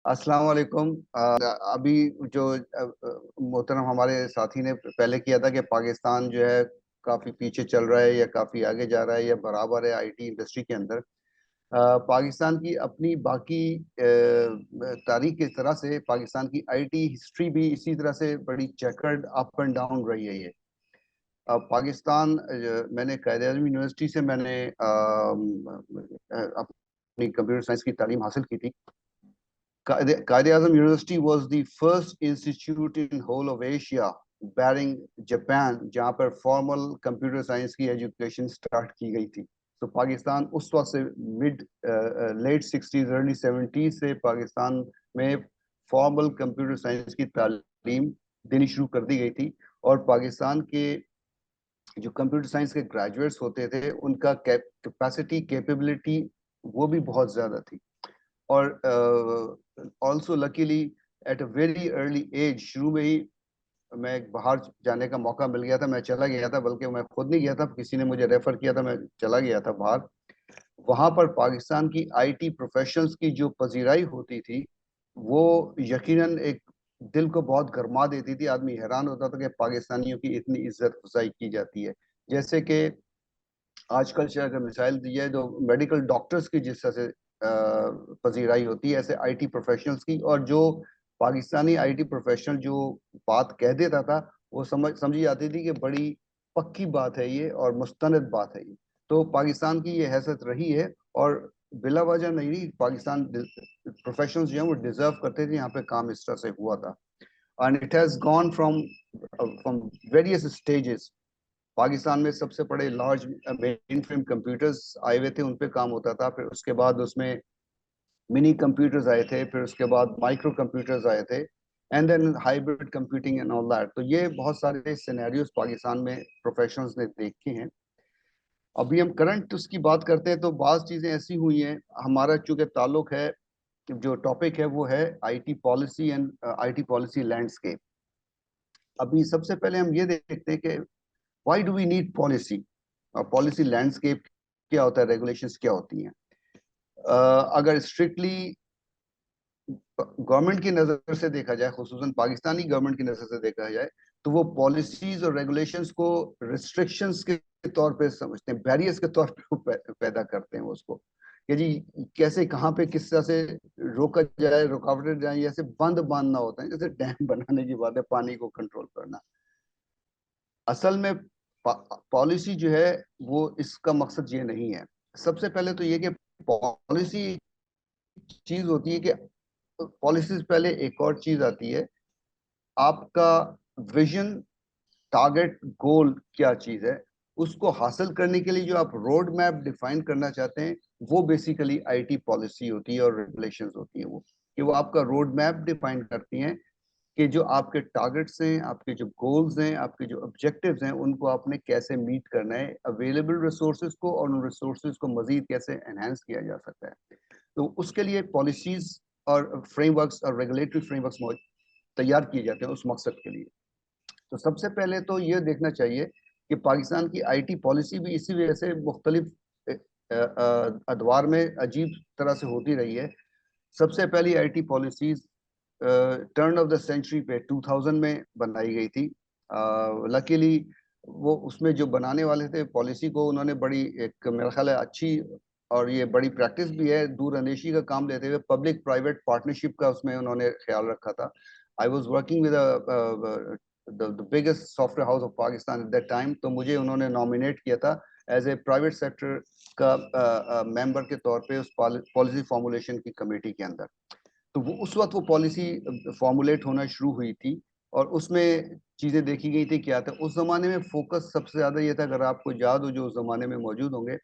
अस्सलाम वालेकुम। अभी जो मोहतरम हमारे साथी ने पहले किया था कि पाकिस्तान जो है काफी पीछे चल रहा है या काफी आगे जा रहा है या बराबर है आईटी इंडस्ट्री के अंदर। पाकिस्तान की अपनी बाकी तारीख की तरह से पाकिस्तान की आईटी हिस्ट्री भी इसी तरह से बड़ी चेकर्ड अप एंड डाउन रही है ये। पाकिस्तान मैंने कायदे आज़म यूनिवर्सिटी से मैंने अपनी कंप्यूटर साइंस की तालीम हासिल की थी। Quaid-e-Azam University was the first institute in whole of Asia barring Japan जहां पर फॉर्मल कंप्यूटर साइंस की एजुकेशन स्टार्ट की गई थी। तो पाकिस्तान उस वक्त से mid late 60s early 70s से पाकिस्तान में फॉर्मल कंप्यूटर साइंस की तालीम देनी शुरू कर दी गई थी। और पाकिस्तान के जो कंप्यूटर साइंस के ग्रेजुएट्स होते थे उनका कैपेसिटी कैपेबिलिटी वो भी बहुत ज्यादा थी। और also luckily at a very early age शुरू में ही मैं बाहर जाने का मौका मिल गया था। मैं चला गया था, बल्कि मैं खुद नहीं गया था, किसी ने मुझे रेफर किया था, मैं चला गया था बाहर। वहां पर पाकिस्तान की आईटी प्रोफेशनल्स की जो पजीराई होती थी वो यकीनन एक दिल को बहुत गरमा देती थी। आदमी हैरान होता था कि पाकिस्तानियों की इतनी इज्जत अफजाई की जाती है। जैसे कि आजकल से अगर मिसाइल दी जाए तो मेडिकल डॉक्टर्स की जिस तरह से पजीराई होती है, ऐसे आईटी प्रोफेशनल्स की। और जो पाकिस्तानी आईटी प्रोफेशनल जो बात कह देता था वो समझी जाती थी कि बड़ी पक्की बात है ये और मुस्तनद बात है ये। तो पाकिस्तान की ये हैसियत रही है। और बिला वजह नहीं, पाकिस्तान प्रोफेशनल्स जो है वो डिजर्व करते थे यहाँ पे काम इस तरह से हुआ था। And it has gone from various stages. Pakistan में सबसे बड़े लार्ज मेन फ्रेम कंप्यूटर्स आए हुए थे, उन पे काम होता था। फिर उसके बाद उसमें मिनी कंप्यूटर्स आए थे, फिर उसके बाद माइक्रो कंप्यूटर्स आए थे, and then hybrid computing and all that. तो ये बहुत सारे सिनेरियोस पाकिस्तान में प्रोफेशनल्स ने देखे हैं। अभी हम करंट उसकी बात करते हैं तो बात चीजें ऐसी हुई हैं। हमारा चूंकि ताल्लुक है, जो टॉपिक है वो है IT policy and IT policy landscape. अभी सबसे पहले हम ये देखते हैं कि why do we need policy, और पॉलिसी लैंडस्केप क्या होता है, रेगुलेशंस क्या होती हैं। अगर स्ट्रिक्टली गवर्नमेंट की नजर से देखा जाए, खुसूसन पाकिस्तानी गवर्नमेंट की नजर से देखा जाए, तो वो पॉलिसीज और रेगुलेशंस को रिस्ट्रिक्शंस के तौर पे समझते हैं, बैरियर्स के तौर पे वो पैदा करते हैं उसको कि जी कैसे कहाँ पे किस तरह से रोका जाए, रुकावटें जाए, जैसे बंद बांधना होता है, जैसे डैम बनाने की बात है, पानी को कंट्रोल करना। असल में पॉलिसी जो है वो इसका मकसद ये नहीं है। सबसे पहले तो ये कि पॉलिसी चीज होती है कि पॉलिसीज पहले एक और चीज आती है, आपका विजन, टारगेट, गोल क्या चीज है, उसको हासिल करने के लिए जो आप रोड मैप डिफाइन करना चाहते हैं वो बेसिकली आईटी पॉलिसी होती है और रेगुलेशंस होती है। वो कि वो आपका रोड मैप डिफाइन करती हैं कि जो आपके टारगेट्स हैं, आपके जो गोल्स हैं, आपके जो ऑब्जेक्टिव्स हैं, उनको आपने कैसे मीट करना है, अवेलेबल रिसोर्सेज को और उन रिसोर्सेज को मजीद कैसे एनहेंस किया जा सकता है। तो उसके लिए पॉलिसीज और फ्रेमवर्क्स और रेगुलेटरी फ्रेमवर्क्स तैयार किए जाते हैं उस मकसद के लिए। तो सबसे पहले तो ये देखना चाहिए कि पाकिस्तान की आईटी पॉलिसी भी इसी वजह से मुख्तलिफ अदवार में अजीब तरह से होती रही है। सबसे पहली IT policies turn of the century पे 2000 में बनाई गई थी। लकीली वो उसमें जो बनाने वाले थे पॉलिसी को, उन्होंने बड़ी एक मेरा ख्याल है अच्छी, और ये बड़ी प्रैक्टिस भी है, दूरअंदेशी का काम लेते हुए पब्लिक प्राइवेट पार्टनरशिप का उसमें उन्होंने ख्याल रखा था। I was working with the biggest software house of Pakistan at that time, तो मुझे उन्होंने नॉमिनेट किया था एज ए प्राइवेट सेक्टर का मेंबर के तौर पे उस पॉलिसी फॉर्मुलेशन की कमेटी के अंदर। तो वो उस वक्त वो पॉलिसी फॉर्मुलेट होना शुरू हुई थी और उसमें चीजें देखी गई थी। क्या था उस जमाने में फोकस सबसे ज्यादा ये था, अगर आपको याद हो जो उस जमाने में मौजूद होंगे,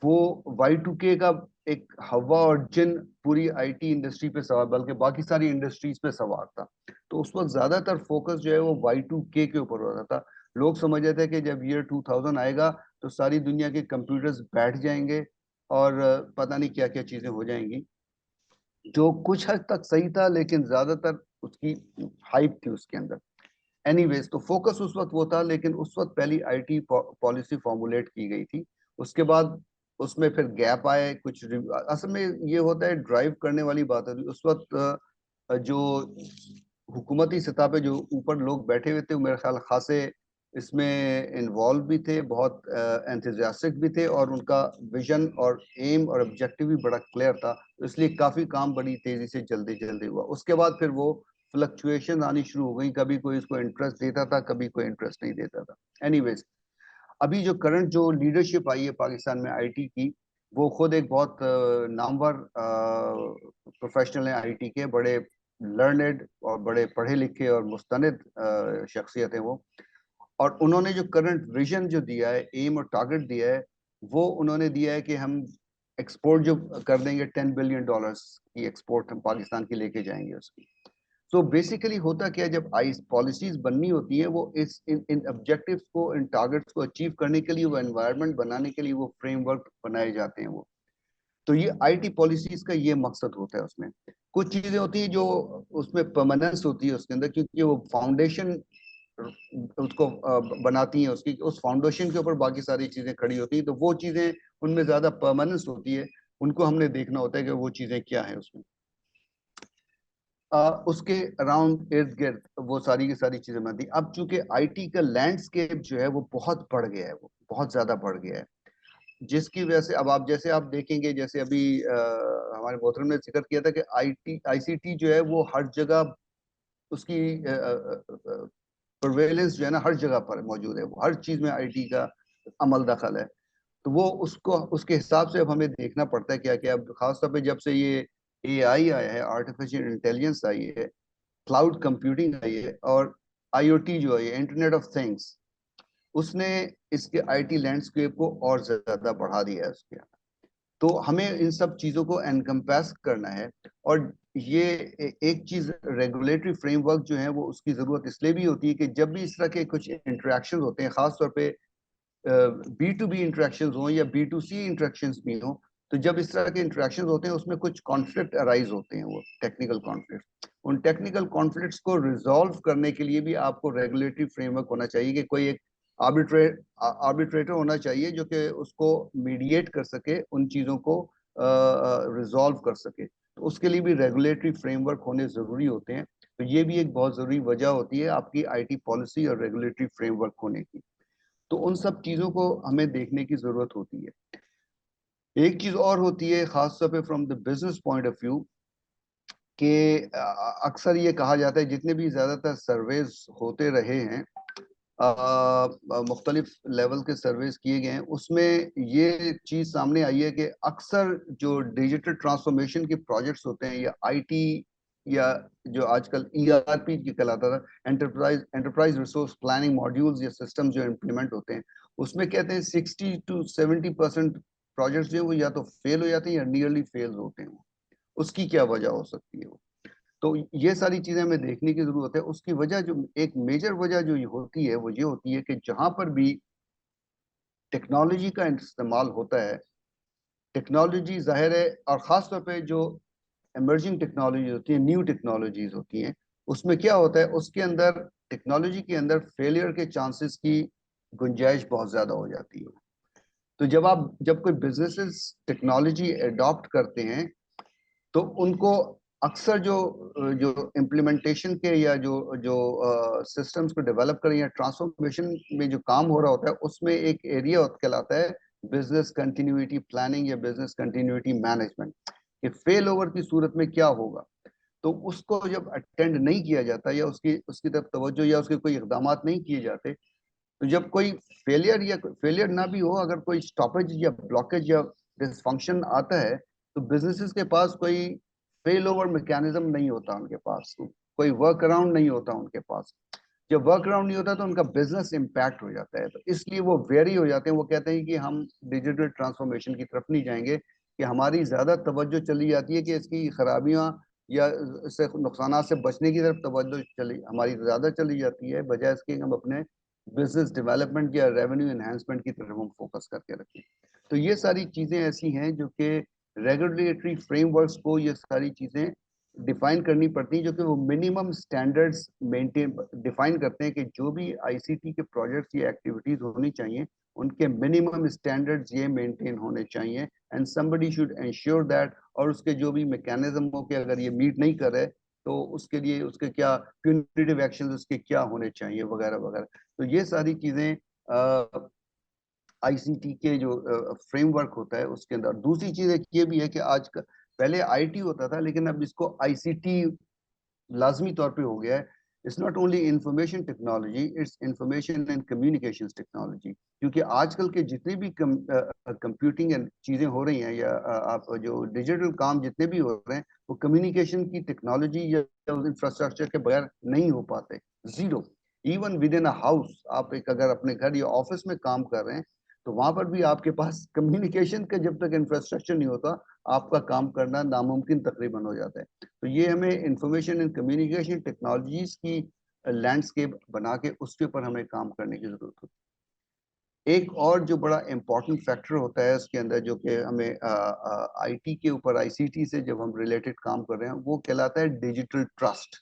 वो Y2K का एक हवा और जिन पूरी आईटी इंडस्ट्री पे सवार, बल्कि बाकी सारी इंडस्ट्रीज पे सवार था। तो उस वक्त ज्यादातर फोकस जो है वो Y2K के ऊपर हो रहा था। लोग समझ रहे थे कि जब ईयर 2000 आएगा तो सारी दुनिया के कंप्यूटर्स बैठ जाएंगे और पता नहीं क्या क्या चीजें हो जाएंगी, जो कुछ हद तक सही था, लेकिन ज्यादातर उसकी हाइप थी उसके अंदर। एनीवेज, तो फोकस उस वक्त वो था, लेकिन उस वक्त पहली आईटी पॉलिसी फॉर्मुलेट की गई थी। उसके बाद उसमें फिर गैप आए कुछ। असल में ये होता है ड्राइव करने वाली बात होती है उस वक्त। जो हुकूमती सतह पे जो ऊपर लोग बैठे हुए थे, मेरे ख्याल खासे इसमें इन्वॉल्व भी थे, बहुत एंथुसियास्टिक भी थे, और उनका विजन और एम और ऑब्जेक्टिव भी बड़ा क्लियर था। तो इसलिए काफी काम बड़ी तेजी से जल्दी जल्दी हुआ। उसके बाद फिर वो फ्लक्चुएशन आनी शुरू हो गई, कभी कोई इसको इंटरेस्ट देता था, कभी कोई इंटरेस्ट नहीं देता था। एनीवेज, अभी जो करंट जो लीडरशिप आई है पाकिस्तान में आईटी की, वो खुद एक बहुत नामवर प्रोफेशनल है आईटी के, बड़े लर्नेड और बड़े पढ़े लिखे और मुस्तनिद शख्सियत है वो। और उन्होंने जो करंट विजन जो दिया है, एम और टारगेट दिया है, वो उन्होंने दिया है कि हम एक्सपोर्ट जो कर देंगे $10 बिलियन की एक्सपोर्ट हम पाकिस्तान की लेके जाएंगे उसकी। तो बेसिकली होता क्या है, जब आई पॉलिसीज बननी होती है, वो इस इन ऑब्जेक्टिव्स को, इन टारगेट्स को अचीव करने के लिए, वो एनवायरनमेंट बनाने के लिए वो फ्रेमवर्क बनाए जाते हैं वो। तो ये आईटी पॉलिसीज का ये मकसद होता है। उसमें कुछ चीजें होती है जो उसमें परमानेंस होती है उसके अंदर, क्योंकि वो फाउंडेशन उसको बनाती हैं, उसकी उस फाउंडेशन के ऊपर बाकी सारी चीजें खड़ी होती हैं, तो वो चीजें उनमें ज्यादा परमानेंस होती है। उनको हमने देखना होता है कि वो चीजें क्या है उसमें। उसके अराउंड इर्द गिर्द वो सारी की सारी चीजें बनती। अब चूंकि आईटी का लैंडस्केप जो है वो बहुत बढ़ गया है, वो बहुत ज्यादा बढ़ गया है, जिसकी वजह से अब आप जैसे आप देखेंगे, जैसे अभी हमारे मोहतरम ने जिक्र किया था कि आईटी आईसीटी जो है वो हर जगह उसकी प्रिवेलेंस जो है ना हर जगह पर मौजूद है, वो हर चीज में आईटी का अमल दखल है। तो वो उसको उसके हिसाब से अब हमें देखना पड़ता है क्या क्या। अब खासतौर पे जब से ये एआई आया है, आर्टिफिशियल इंटेलिजेंस आई है, क्लाउड कंप्यूटिंग आई है, और आईओटी जो है, इंटरनेट ऑफ थिंग्स, उसने इसके आईटी लैंडस्केप को और ज्यादा बढ़ा दिया है उसके। तो हमें इन सब चीजों को एनकम्पास करना है। और ये एक चीज, रेगुलेटरी फ्रेमवर्क जो है वो उसकी जरूरत इसलिए भी होती है कि जब भी इस तरह के कुछ इंटरेक्शन होते हैं, खासतौर पे बी टू बी इंटरेक्शन हो या बी टू सी इंटरेक्शन भी हो, तो जब इस तरह के इंटरेक्शन होते हैं उसमें कुछ कॉन्फ्लिक्ट अराइज होते हैं, वो टेक्निकल कॉन्फ्लिक्ट। उन टेक्निकल कॉन्फ्लिक्ट्स को रिजॉल्व करने के लिए भी आपको रेगुलेटरी फ्रेमवर्क होना चाहिए, कि कोई एक आर्बिट्रेटर होना चाहिए जो कि उसको मीडिएट कर सके, उन चीजों को रिजॉल्व कर सके। तो उसके लिए भी रेगुलेटरी फ्रेमवर्क होने जरूरी होते हैं। तो ये भी एक बहुत जरूरी वजह होती है आपकी आईटी पॉलिसी और रेगुलेटरी फ्रेमवर्क होने की। तो उन सब चीजों को हमें देखने की जरूरत होती है। एक चीज और होती है खासतौर पे from the business point of view, कि अक्सर ये कहा जाता है, जितने भी ज्यादातर सर्वेज होते रहे हैं, मुख्तलिफ लेवल के सर्वेज किए गए हैं, उसमें ये चीज सामने आई है कि अक्सर जो डिजिटल ट्रांसफॉर्मेशन के प्रोजेक्ट्स होते हैं, या आईटी, या जो आजकल ईआरपी की कहलाता था, एंटरप्राइज रिसोर्स प्लानिंग मॉड्यूल्स या सिस्टम जो इम्प्लीमेंट होते हैं, उसमें कहते हैं 60 to 70% प्रोजेक्ट्स जो है वो या तो फेल हो जाते हैं या नियरली फेल होते हैं। उसकी क्या वजह हो सकती है? तो ये सारी चीजें हमें देखने की जरूरत है। उसकी वजह जो एक मेजर वजह जो ये होती है, वो ये होती है कि जहां पर भी टेक्नोलॉजी का इस्तेमाल होता है, टेक्नोलॉजी जाहिर है, और खास तौर पे जो इमर्जिंग टेक्नोलॉजी होती है, न्यू टेक्नोलॉजीज होती हैं, उसमें क्या होता है, उसके अंदर टेक्नोलॉजी के अंदर फेलियर के चांसेस की गुंजाइश बहुत ज्यादा हो जाती है। तो जब कोई बिजनेसेस टेक्नोलॉजी अडॉप्ट करते हैं, तो उनको अक्सर जो जो इम्प्लीमेंटेशन के या जो जो सिस्टम्स को डेवलप करें या ट्रांसफॉर्मेशन में जो काम हो रहा होता है, उसमें एक एरिया कहलाता है बिजनेस कंटिन्यूटी प्लानिंग या बिजनेस कंटिन्यूटी मैनेजमेंट, कि फेल ओवर की सूरत में क्या होगा। तो उसको जब अटेंड नहीं किया जाता, या उसकी उसकी तरफ तवज्जो या उसके कोई इकदाम नहीं किए जाते, तो जब कोई फेलियर या फेलियर ना भी हो, अगर कोई स्टॉपेज या ब्लॉकेज या डिसफंक्शन आता है, तो बिजनेसेस के पास कोई फेल ओवर मैकेनिज्म नहीं होता उनके पास, कोई वर्क अराउंड नहीं होता उनके पास। जब वर्क अराउंड नहीं होता तो उनका बिजनेस इम्पैक्ट हो जाता है, तो इसलिए वो वेरी हो जाते हैं। वो कहते हैं कि हम डिजिटल ट्रांसफॉर्मेशन की तरफ नहीं जाएंगे, कि हमारी ज्यादा तवज्जो चली जाती है कि इसकी खराबियां या इससे नुकसान से बचने की तरफ तवज्जो चली हमारी ज्यादा चली जाती है, बजाय इसके हम अपने बिजनेस डेवलपमेंट या रेवेन्यू एनहांसमेंट की तरफ हम फोकस करके रखें। तो ये सारी चीजें ऐसी हैं जो कि रेगुलेटरी फ्रेमवर्क्स को ये सारी चीजें डिफाइन करनी पड़ती हैं, जो कि वो मिनिमम स्टैंडर्ड्स मेंटेन डिफाइन करते हैं, कि जो भी आईसीटी के प्रोजेक्ट्स या एक्टिविटीज होनी चाहिए, उनके मिनिमम स्टैंडर्ड्स ये मेंटेन होने चाहिए, and somebody should ensure that. और उसके जो भी मैकेनिज्म हो कि अगर ये मीट नहीं कर रहे, तो उसके लिए उसके क्या प्यूनिटिव एक्शन उसके क्या होने चाहिए वगैरह वगैरह। तो ये सारी चीजें आईसीटी के जो फ्रेमवर्क होता है उसके अंदर। दूसरी चीज एक ये भी है कि आज का, पहले आईटी होता था लेकिन अब इसको आईसीटी लाजमी तौर पे हो गया है। It's not only information technology, it's information and communication technology. क्योंकि आजकल के जितने भी कंप्यूटिंग चीजें हो रही हैं या आप जो डिजिटल काम जितने भी हो रहे हैं वो कम्युनिकेशन की टेक्नोलॉजी या इंफ्रास्ट्रक्चर के बगैर नहीं हो पाते। Zero. Even with in a house, आप एक अगर अपने घर या ऑफिस में काम कर रहे हैं तो वहां पर भी आपके पास कम्युनिकेशन का जब तक इंफ्रास्ट्रक्चर नहीं होता आपका काम करना नामुमकिन तकरीबन हो जाता है। तो ये हमें इंफॉर्मेशन एंड कम्युनिकेशन टेक्नोलॉजीज की लैंडस्केप बना के उसके ऊपर हमें काम करने की जरूरत होती है। एक और जो बड़ा इम्पोर्टेंट फैक्टर होता है उसके अंदर जो कि हमें आईटी के ऊपर आईसीटी से जब हम रिलेटेड काम कर रहे हैं वो कहलाता है digital trust.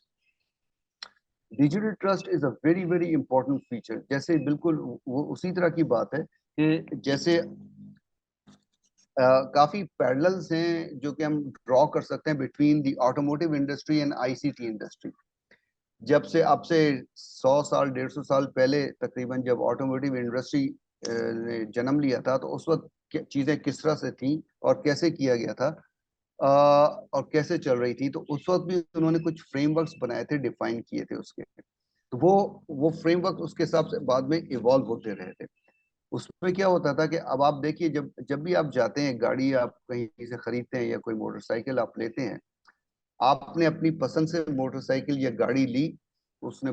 Digital trust is a very very important feature. जैसे बिल्कुल वो उसी तरह की बात है कि जैसे काफी पैरेलल्स हैं जो कि हम ड्रॉ कर सकते हैं between the automotive industry and ICT industry. जब से अब से 100 साल 150 साल पहले तकरीबन जब ऑटोमोटिव इंडस्ट्री ने जन्म लिया था तो उस वक्त चीजें किस तरह से थी और कैसे किया गया था और कैसे चल रही थी, तो उस वक्त भी उन्होंने कुछ फ्रेमवर्क्स बनाए थे, डिफाइन किए थे उसके। तो वो फ्रेमवर्क उसके हिसाब से बाद में इवॉल्व होते रहे थे। उसमें क्या होता था कि अब आप देखिए जब जब भी आप जाते हैं, गाड़ी आप कहीं से खरीदते हैं या कोई मोटरसाइकिल आप लेते हैं, आपने अपनी पसंद से मोटरसाइकिल या गाड़ी ली, उसने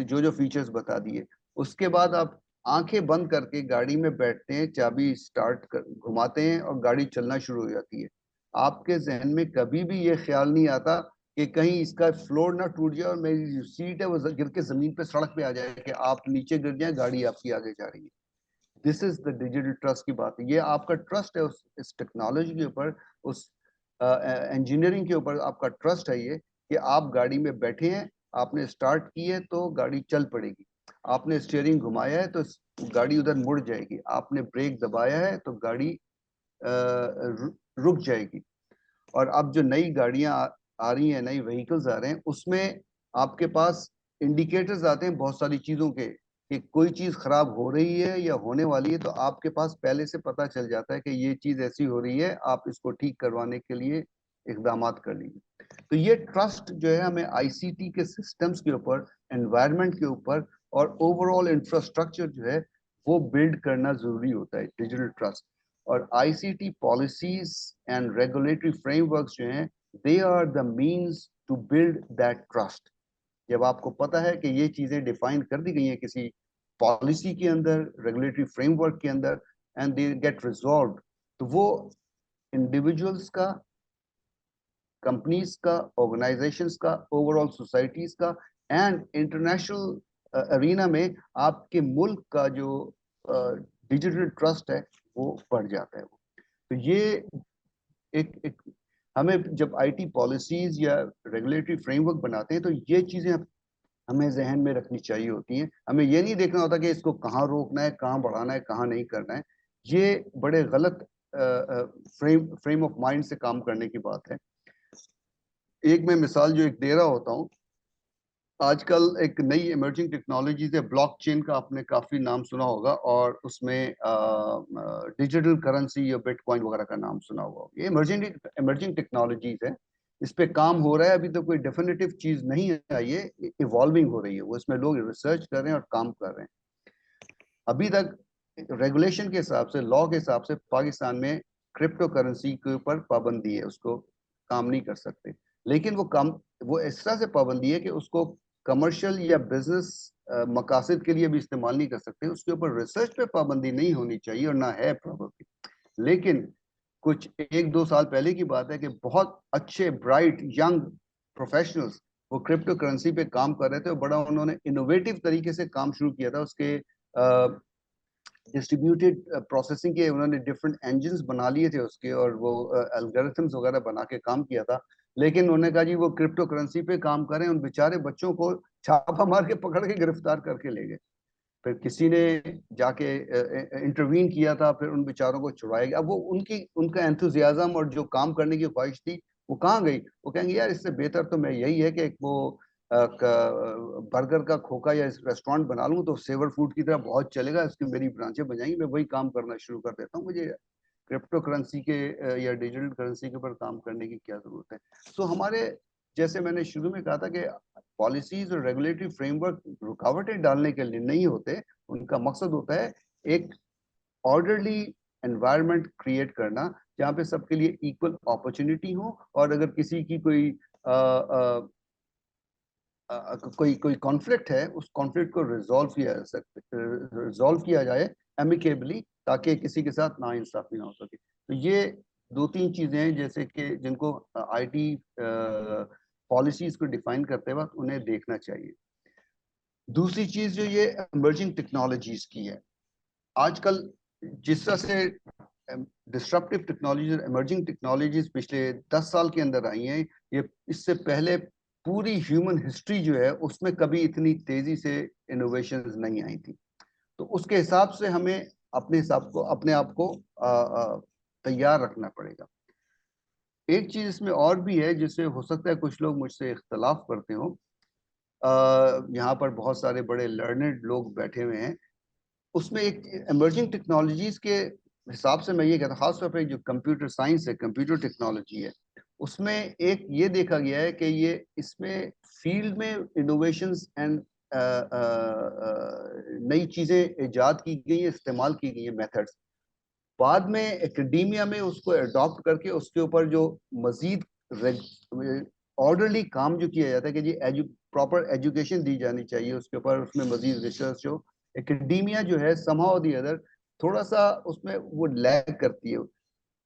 जो जो फीचर्स बता दिए, उसके बाद आप आंखें बंद करके गाड़ी में बैठते हैं, चाबी स्टार्ट कर घुमाते हैं और गाड़ी चलना शुरू हो जाती है। आपके जहन में कभी भी ये ख्याल नहीं आता कि कहीं इसका फ्लोर ना टूट जाए और मेरी जो सीट है वो गिर के जमीन पे सड़क पे आ जाए कि आप नीचे गिर जाए, गाड़ी आपकी आगे जा रही है। This is the digital trust की बात है। ये आपका ट्रस्ट है उस इस टेक्नोलॉजी के ऊपर, उस इंजीनियरिंग के ऊपर आपका ट्रस्ट है ये कि आप गाड़ी में बैठे हैं, आपने स्टार्ट की है तो गाड़ी चल पड़ेगी, आपने स्टीयरिंग घुमाया है तो गाड़ी उधर मुड़ जाएगी, आपने ब्रेक दबाया है तो गाड़ी रुक जाएगी। और अब जो नई गाड़ियां आ रही हैं, नई व्हीकल्स आ रहे हैं, उसमें आपके पास इंडिकेटर्स आते हैं बहुत सारी चीजों के कि कोई चीज खराब हो रही है या होने वाली है, तो आपके पास पहले से पता चल जाता है कि ये चीज ऐसी हो रही है, आप इसको ठीक करवाने के लिए इकदाम कर लीजिए। तो ये ट्रस्ट जो है हमें आईसीटी के सिस्टम्स के ऊपर, एनवायरनमेंट के ऊपर और ओवरऑल इंफ्रास्ट्रक्चर जो है वो बिल्ड करना जरूरी होता है, डिजिटल ट्रस्ट। और ICT policies and regulatory frameworks जो हैं, they are the means to build that trust. जब आपको पता है कि ये चीजें डिफाइन कर दी गई हैं किसी पॉलिसी के अंदर, रेगुलेटरी फ्रेमवर्क के अंदर, एंड दे गेट रिजॉल्व, तो वो इंडिविजुअल्स का, कंपनीज का, ऑर्गेनाइजेशंस का, ओवरऑल सोसाइटीज का एंड इंटरनेशनल अरीना में आपके मुल्क का जो डिजिटल ट्रस्ट है वो बढ़ जाता है। तो ये एक हमें जब आईटी पॉलिसीज या रेगुलेटरी फ्रेमवर्क बनाते हैं तो ये चीजें हमें जहन में रखनी चाहिए होती हैं। हमें ये नहीं देखना होता कि इसको कहाँ रोकना है, कहाँ बढ़ाना है, कहाँ नहीं करना है। ये बड़े गलत फ्रेम ऑफ माइंड से काम करने की बात है। एक मैं मिसाल जो एक दे रहा होता हूँ, आजकल एक नई इमर्जिंग टेक्नोलॉजीज है ब्लॉकचेन का, आपने काफी नाम सुना होगा, और उसमें डिजिटल करेंसी या बिटकॉइन वगैरह का नाम सुना होगा। ये इमर्जिंग इमर्जिंग टेक्नोलॉजीज है, इस पे काम हो रहा है, अभी तो कोई डेफिनेटिव चीज नहीं है, ये इवॉल्विंग हो रही है, वो इसमें लोग रिसर्च कर रहे हैं और काम कर रहे हैं। अभी तक रेगुलेशन के हिसाब से, लॉ के हिसाब से पाकिस्तान में क्रिप्टो करेंसी के ऊपर पाबंदी है, उसको काम नहीं कर सकते। लेकिन वो इस तरह से पाबंदी है कि उसको कमर्शियल या बिजनेस मकासद के लिए भी इस्तेमाल नहीं कर सकते। उसके ऊपर रिसर्च पे पाबंदी नहीं होनी चाहिए और ना है प्रॉब्लम। लेकिन कुछ 1-2 साल पहले की बात है कि बहुत अच्छे ब्राइट यंग प्रोफेशनल्स वो क्रिप्टो करेंसी पे काम कर रहे थे और बड़ा उन्होंने इनोवेटिव तरीके से काम शुरू किया था। उसके डिस्ट्रीब्यूटेड प्रोसेसिंग के उन्होंने डिफरेंट इंजन्स बना लिए थे उसके, और वो एल्गोरिथम्स वगैरह बना के काम किया था। लेकिन उन्होंने कहा जी वो क्रिप्टो करेंसी पे काम करें, उन बेचारे बच्चों को छापा मार के पकड़ के गिरफ्तार करके ले गए। फिर किसी ने जाके इंटरवीन किया था, फिर उन बेचारों को छुड़ाया गया। अब वो उनका एंथुजियाज्म और जो काम करने की ख्वाहिश थी वो कहाँ गई? वो कहेंगे यार इससे बेहतर तो मैं यही है कि वो बर्गर का खोखा या रेस्टोरेंट बना लूं तो सेवर फूड की तरह बहुत चलेगा, इसकी मेरी ब्रांचें बन मैं वही काम करना शुरू कर देता हूँ, मुझे क्रिप्टो करेंसी के या डिजिटल करेंसी के ऊपर काम करने की क्या जरूरत है? सो हमारे, जैसे मैंने शुरू में कहा था कि पॉलिसीज और रेगुलेटरी फ्रेमवर्क रुकावटें डालने के लिए नहीं होते, उनका मकसद होता है एक ऑर्डरली एनवायरनमेंट क्रिएट करना जहाँ पे सबके लिए इक्वल अपॉर्चुनिटी हो, और अगर किसी की कोई कॉन्फ्लिक्ट है, उस कॉन्फ्लिक्ट को रिजॉल्व किया जाए एमिकेबली, ताकि किसी के साथ नाइंसाफी ना हो सके। तो ये दो तीन चीजें हैं जैसे कि जिनको आईटी पॉलिसीज को डिफाइन करते वक्त उन्हें देखना चाहिए। दूसरी चीज जो ये इमर्जिंग टेक्नोलॉजीज की है, आजकल जिस तरह से डिस्ट्रप्टिव टेक्नोलॉजीज, इमर्जिंग टेक्नोलॉजीज पिछले 10 साल के अंदर आई हैं, ये इससे पहले पूरी ह्यूमन हिस्ट्री जो है उसमें कभी इतनी तेजी से इनोवेशंस नहीं आई थी। तो उसके हिसाब से हमें अपने आप को तैयार रखना पड़ेगा। एक चीज इसमें और भी है जिससे हो सकता है कुछ लोग मुझसे इख्तलाफ करते हो, यहाँ पर बहुत सारे बड़े लर्नेड लोग बैठे हुए हैं, उसमें एक इमर्जिंग टेक्नोलॉजीज के हिसाब से मैं ये कहता हूँ, खासतौर पर जो कंप्यूटर साइंस है, कंप्यूटर टेक्नोलॉजी है, उसमें एक ये देखा गया है कि ये इसमें फील्ड में इनोवेशंस एंड नई चीजें इजाद की गई है, इस्तेमाल की गई है मेथड्स, बाद में एकेडमिया में उसको अडॉप्ट करके उसके ऊपर जो मजीद ऑर्डरली काम जो किया जाता है कि जी प्रॉपर एजुकेशन दी जानी चाहिए उसके ऊपर, उसमें मजीद रिसर्च हो, एकेडमिया जो है समहाउ द अदर थोड़ा सा उसमें वो लैग करती है।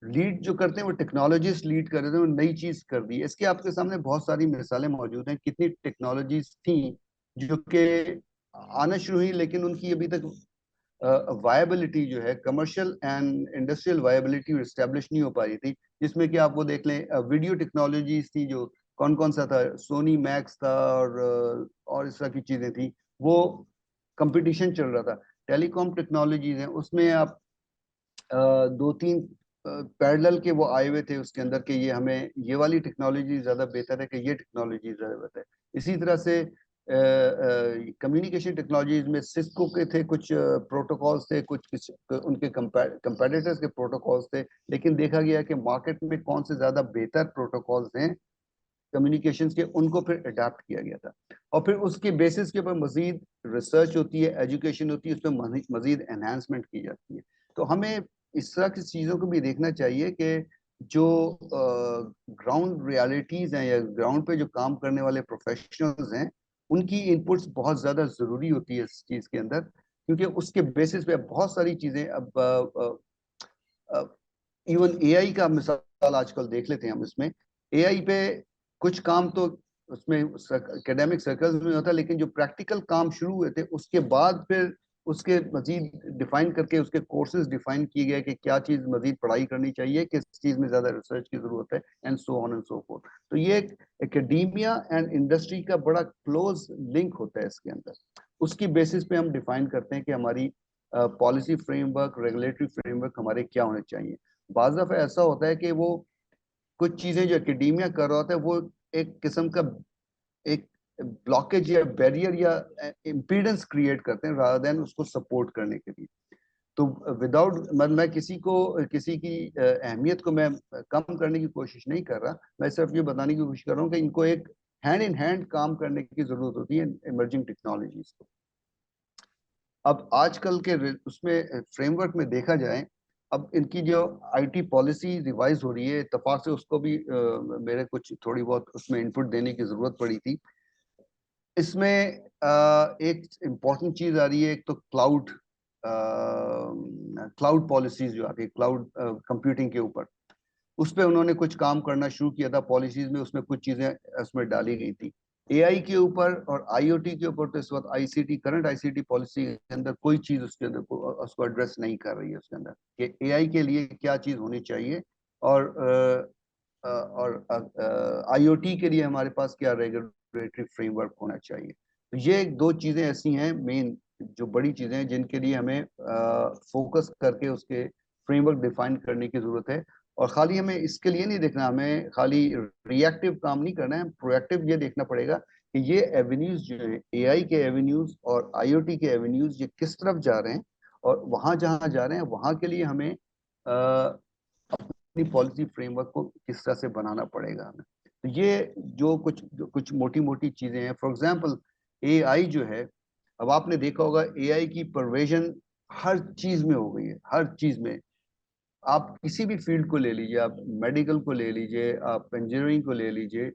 लीड जो करते हैं वो टेक्नोलॉजिस्ट लीड कर रहे थे, वो नई चीज कर दी। इसके आपके सामने बहुत सारी मिसालें मौजूद हैं, कितनी टेक्नोलॉजीज थी जो कि आना शुरू हुई लेकिन उनकी अभी तक वायबिलिटी जो है, commercial and industrial viability establish नहीं हो पा रही थी। जिसमें कि आप वो देख लें, वीडियो टेक्नोलॉजीज थी, जो कौन कौन सा था, सोनी मैक्स था और इस तरह की चीजें थी, वो कंपटीशन चल रहा था। टेलीकॉम टेक्नोलॉजीज हैं, उसमें आप दो तीन पैरेलल के वो आए हुए थे उसके अंदर के ये हमें ये वाली टेक्नोलॉजी ज्यादा बेहतर है कि ये टेक्नोलॉजी ज्यादा बेहतर है। इसी तरह से कम्युनिकेशन टेक्नोलॉजीज में सिस्को के थे कुछ प्रोटोकॉल्स थे, कुछ उनके कंपेटिटर्स के प्रोटोकॉल्स थे, लेकिन देखा गया कि मार्केट में कौन से ज्यादा बेहतर प्रोटोकॉल्स हैं कम्युनिकेशंस के, उनको फिर अडाप्ट किया गया था। और फिर उसके बेसिस के ऊपर मजीद रिसर्च होती है, एजुकेशन होती है, उसमें मजीद एनहांसमेंट की जाती है। तो हमें इस तरह की चीज़ों को भी देखना चाहिए कि जो ग्राउंड रियलिटीज़ हैं या ग्राउंड पे जो काम करने वाले प्रोफेशनल्स हैं, उनकी इनपुट्स बहुत ज़्यादा ज़रूरी होती है इस चीज़ के अंदर, क्योंकि उसके बेसिस पे बहुत सारी चीज़ें अब इवन एआई का मिसाल आजकल देख लेते हैं हम। इसमें एआई पे कुछ काम तो उसमें एकेडमिक सर्कल्स में होता है, लेकिन जो प्रैक्टिकल काम शुरू हुए थे उसके बाद फिर उसके मजीद डिफाइन करके उसके कोर्सेज डिफाइन किए गए कि क्या चीज मजीद पढ़ाई करनी चाहिए, किस चीज में ज्यादा रिसर्च की जरूरत है, and so on and so fourth. तो ये एक एकेडमिया एंड इंडस्ट्री का बड़ा क्लोज लिंक होता है इसके अंदर। उसकी बेसिस पे हम डिफाइन करते हैं कि हमारी पॉलिसी फ्रेमवर्क, रेगुलेटरी फ्रेमवर्क हमारे क्या होने चाहिए। बाज़ दफा ऐसा होता है कि वो कुछ चीजें जो एकेडमिया कर रहा होता है वो एक किस्म का एक ब्लॉकेज या बैरियर या इम्पीडेंस क्रिएट करते हैं रादर देन उसको सपोर्ट करने के लिए। तो विदाउट मैं किसी की अहमियत को मैं कम करने की कोशिश नहीं कर रहा, मैं सिर्फ ये बताने की कोशिश कर रहा हूँ कि इनको एक हैंड इन हैंड काम करने की जरूरत होती है इमर्जिंग टेक्नोलॉजीज को। अब आजकल के उसमें फ्रेमवर्क में देखा जाए, अब इनकी जो आईटी पॉलिसी रिवाइज हो रही है, इत्तेफाक से उसको भी मेरे कुछ थोड़ी बहुत उसमें इनपुट देने की जरूरत पड़ी थी। इसमें एक इम्पॉर्टेंट चीज आ रही है, एक तो क्लाउड पॉलिसीज जो आती है क्लाउड कंप्यूटिंग के ऊपर, उस पर उन्होंने कुछ काम करना शुरू किया था पॉलिसीज में, उसमें कुछ चीजें उसमें डाली गई थी। एआई के ऊपर और आईओटी के ऊपर तो इस वक्त आईसीटी, करंट आईसीटी पॉलिसी के अंदर कोई चीज उसके अंदर उसको एड्रेस नहीं कर रही है उसके अंदर कि एआई के लिए क्या चीज होनी चाहिए, और आईओटी के लिए हमारे पास क्या रेगुलेटरी फ्रेमवर्क होना चाहिए। तो ये दो चीजें ऐसी हैं मेन, जो बड़ी चीजें हैं जिनके लिए हमें फोकस करके उसके फ्रेमवर्क डिफाइन करने की जरूरत है। और खाली हमें इसके लिए नहीं देखना, हमें खाली रिएक्टिव काम नहीं करना है, प्रोएक्टिव ये देखना पड़ेगा कि ये एवेन्यूज जो है, एआई के एवेन्यूज और आईओटी के एवेन्यूज, ये किस तरफ जा रहे हैं, और वहां जहां जा रहे हैं वहां के लिए हमें अपनी पॉलिसी फ्रेमवर्क को किस तरह से बनाना पड़ेगा हमें। तो ये जो कुछ मोटी मोटी चीजें हैं। फॉर एग्जांपल एआई जो है, अब आपने देखा होगा एआई की परवेशन हर चीज में हो गई है, हर चीज में। आप किसी भी फील्ड को ले लीजिए, आप मेडिकल को ले लीजिए, आप इंजीनियरिंग को ले लीजिए,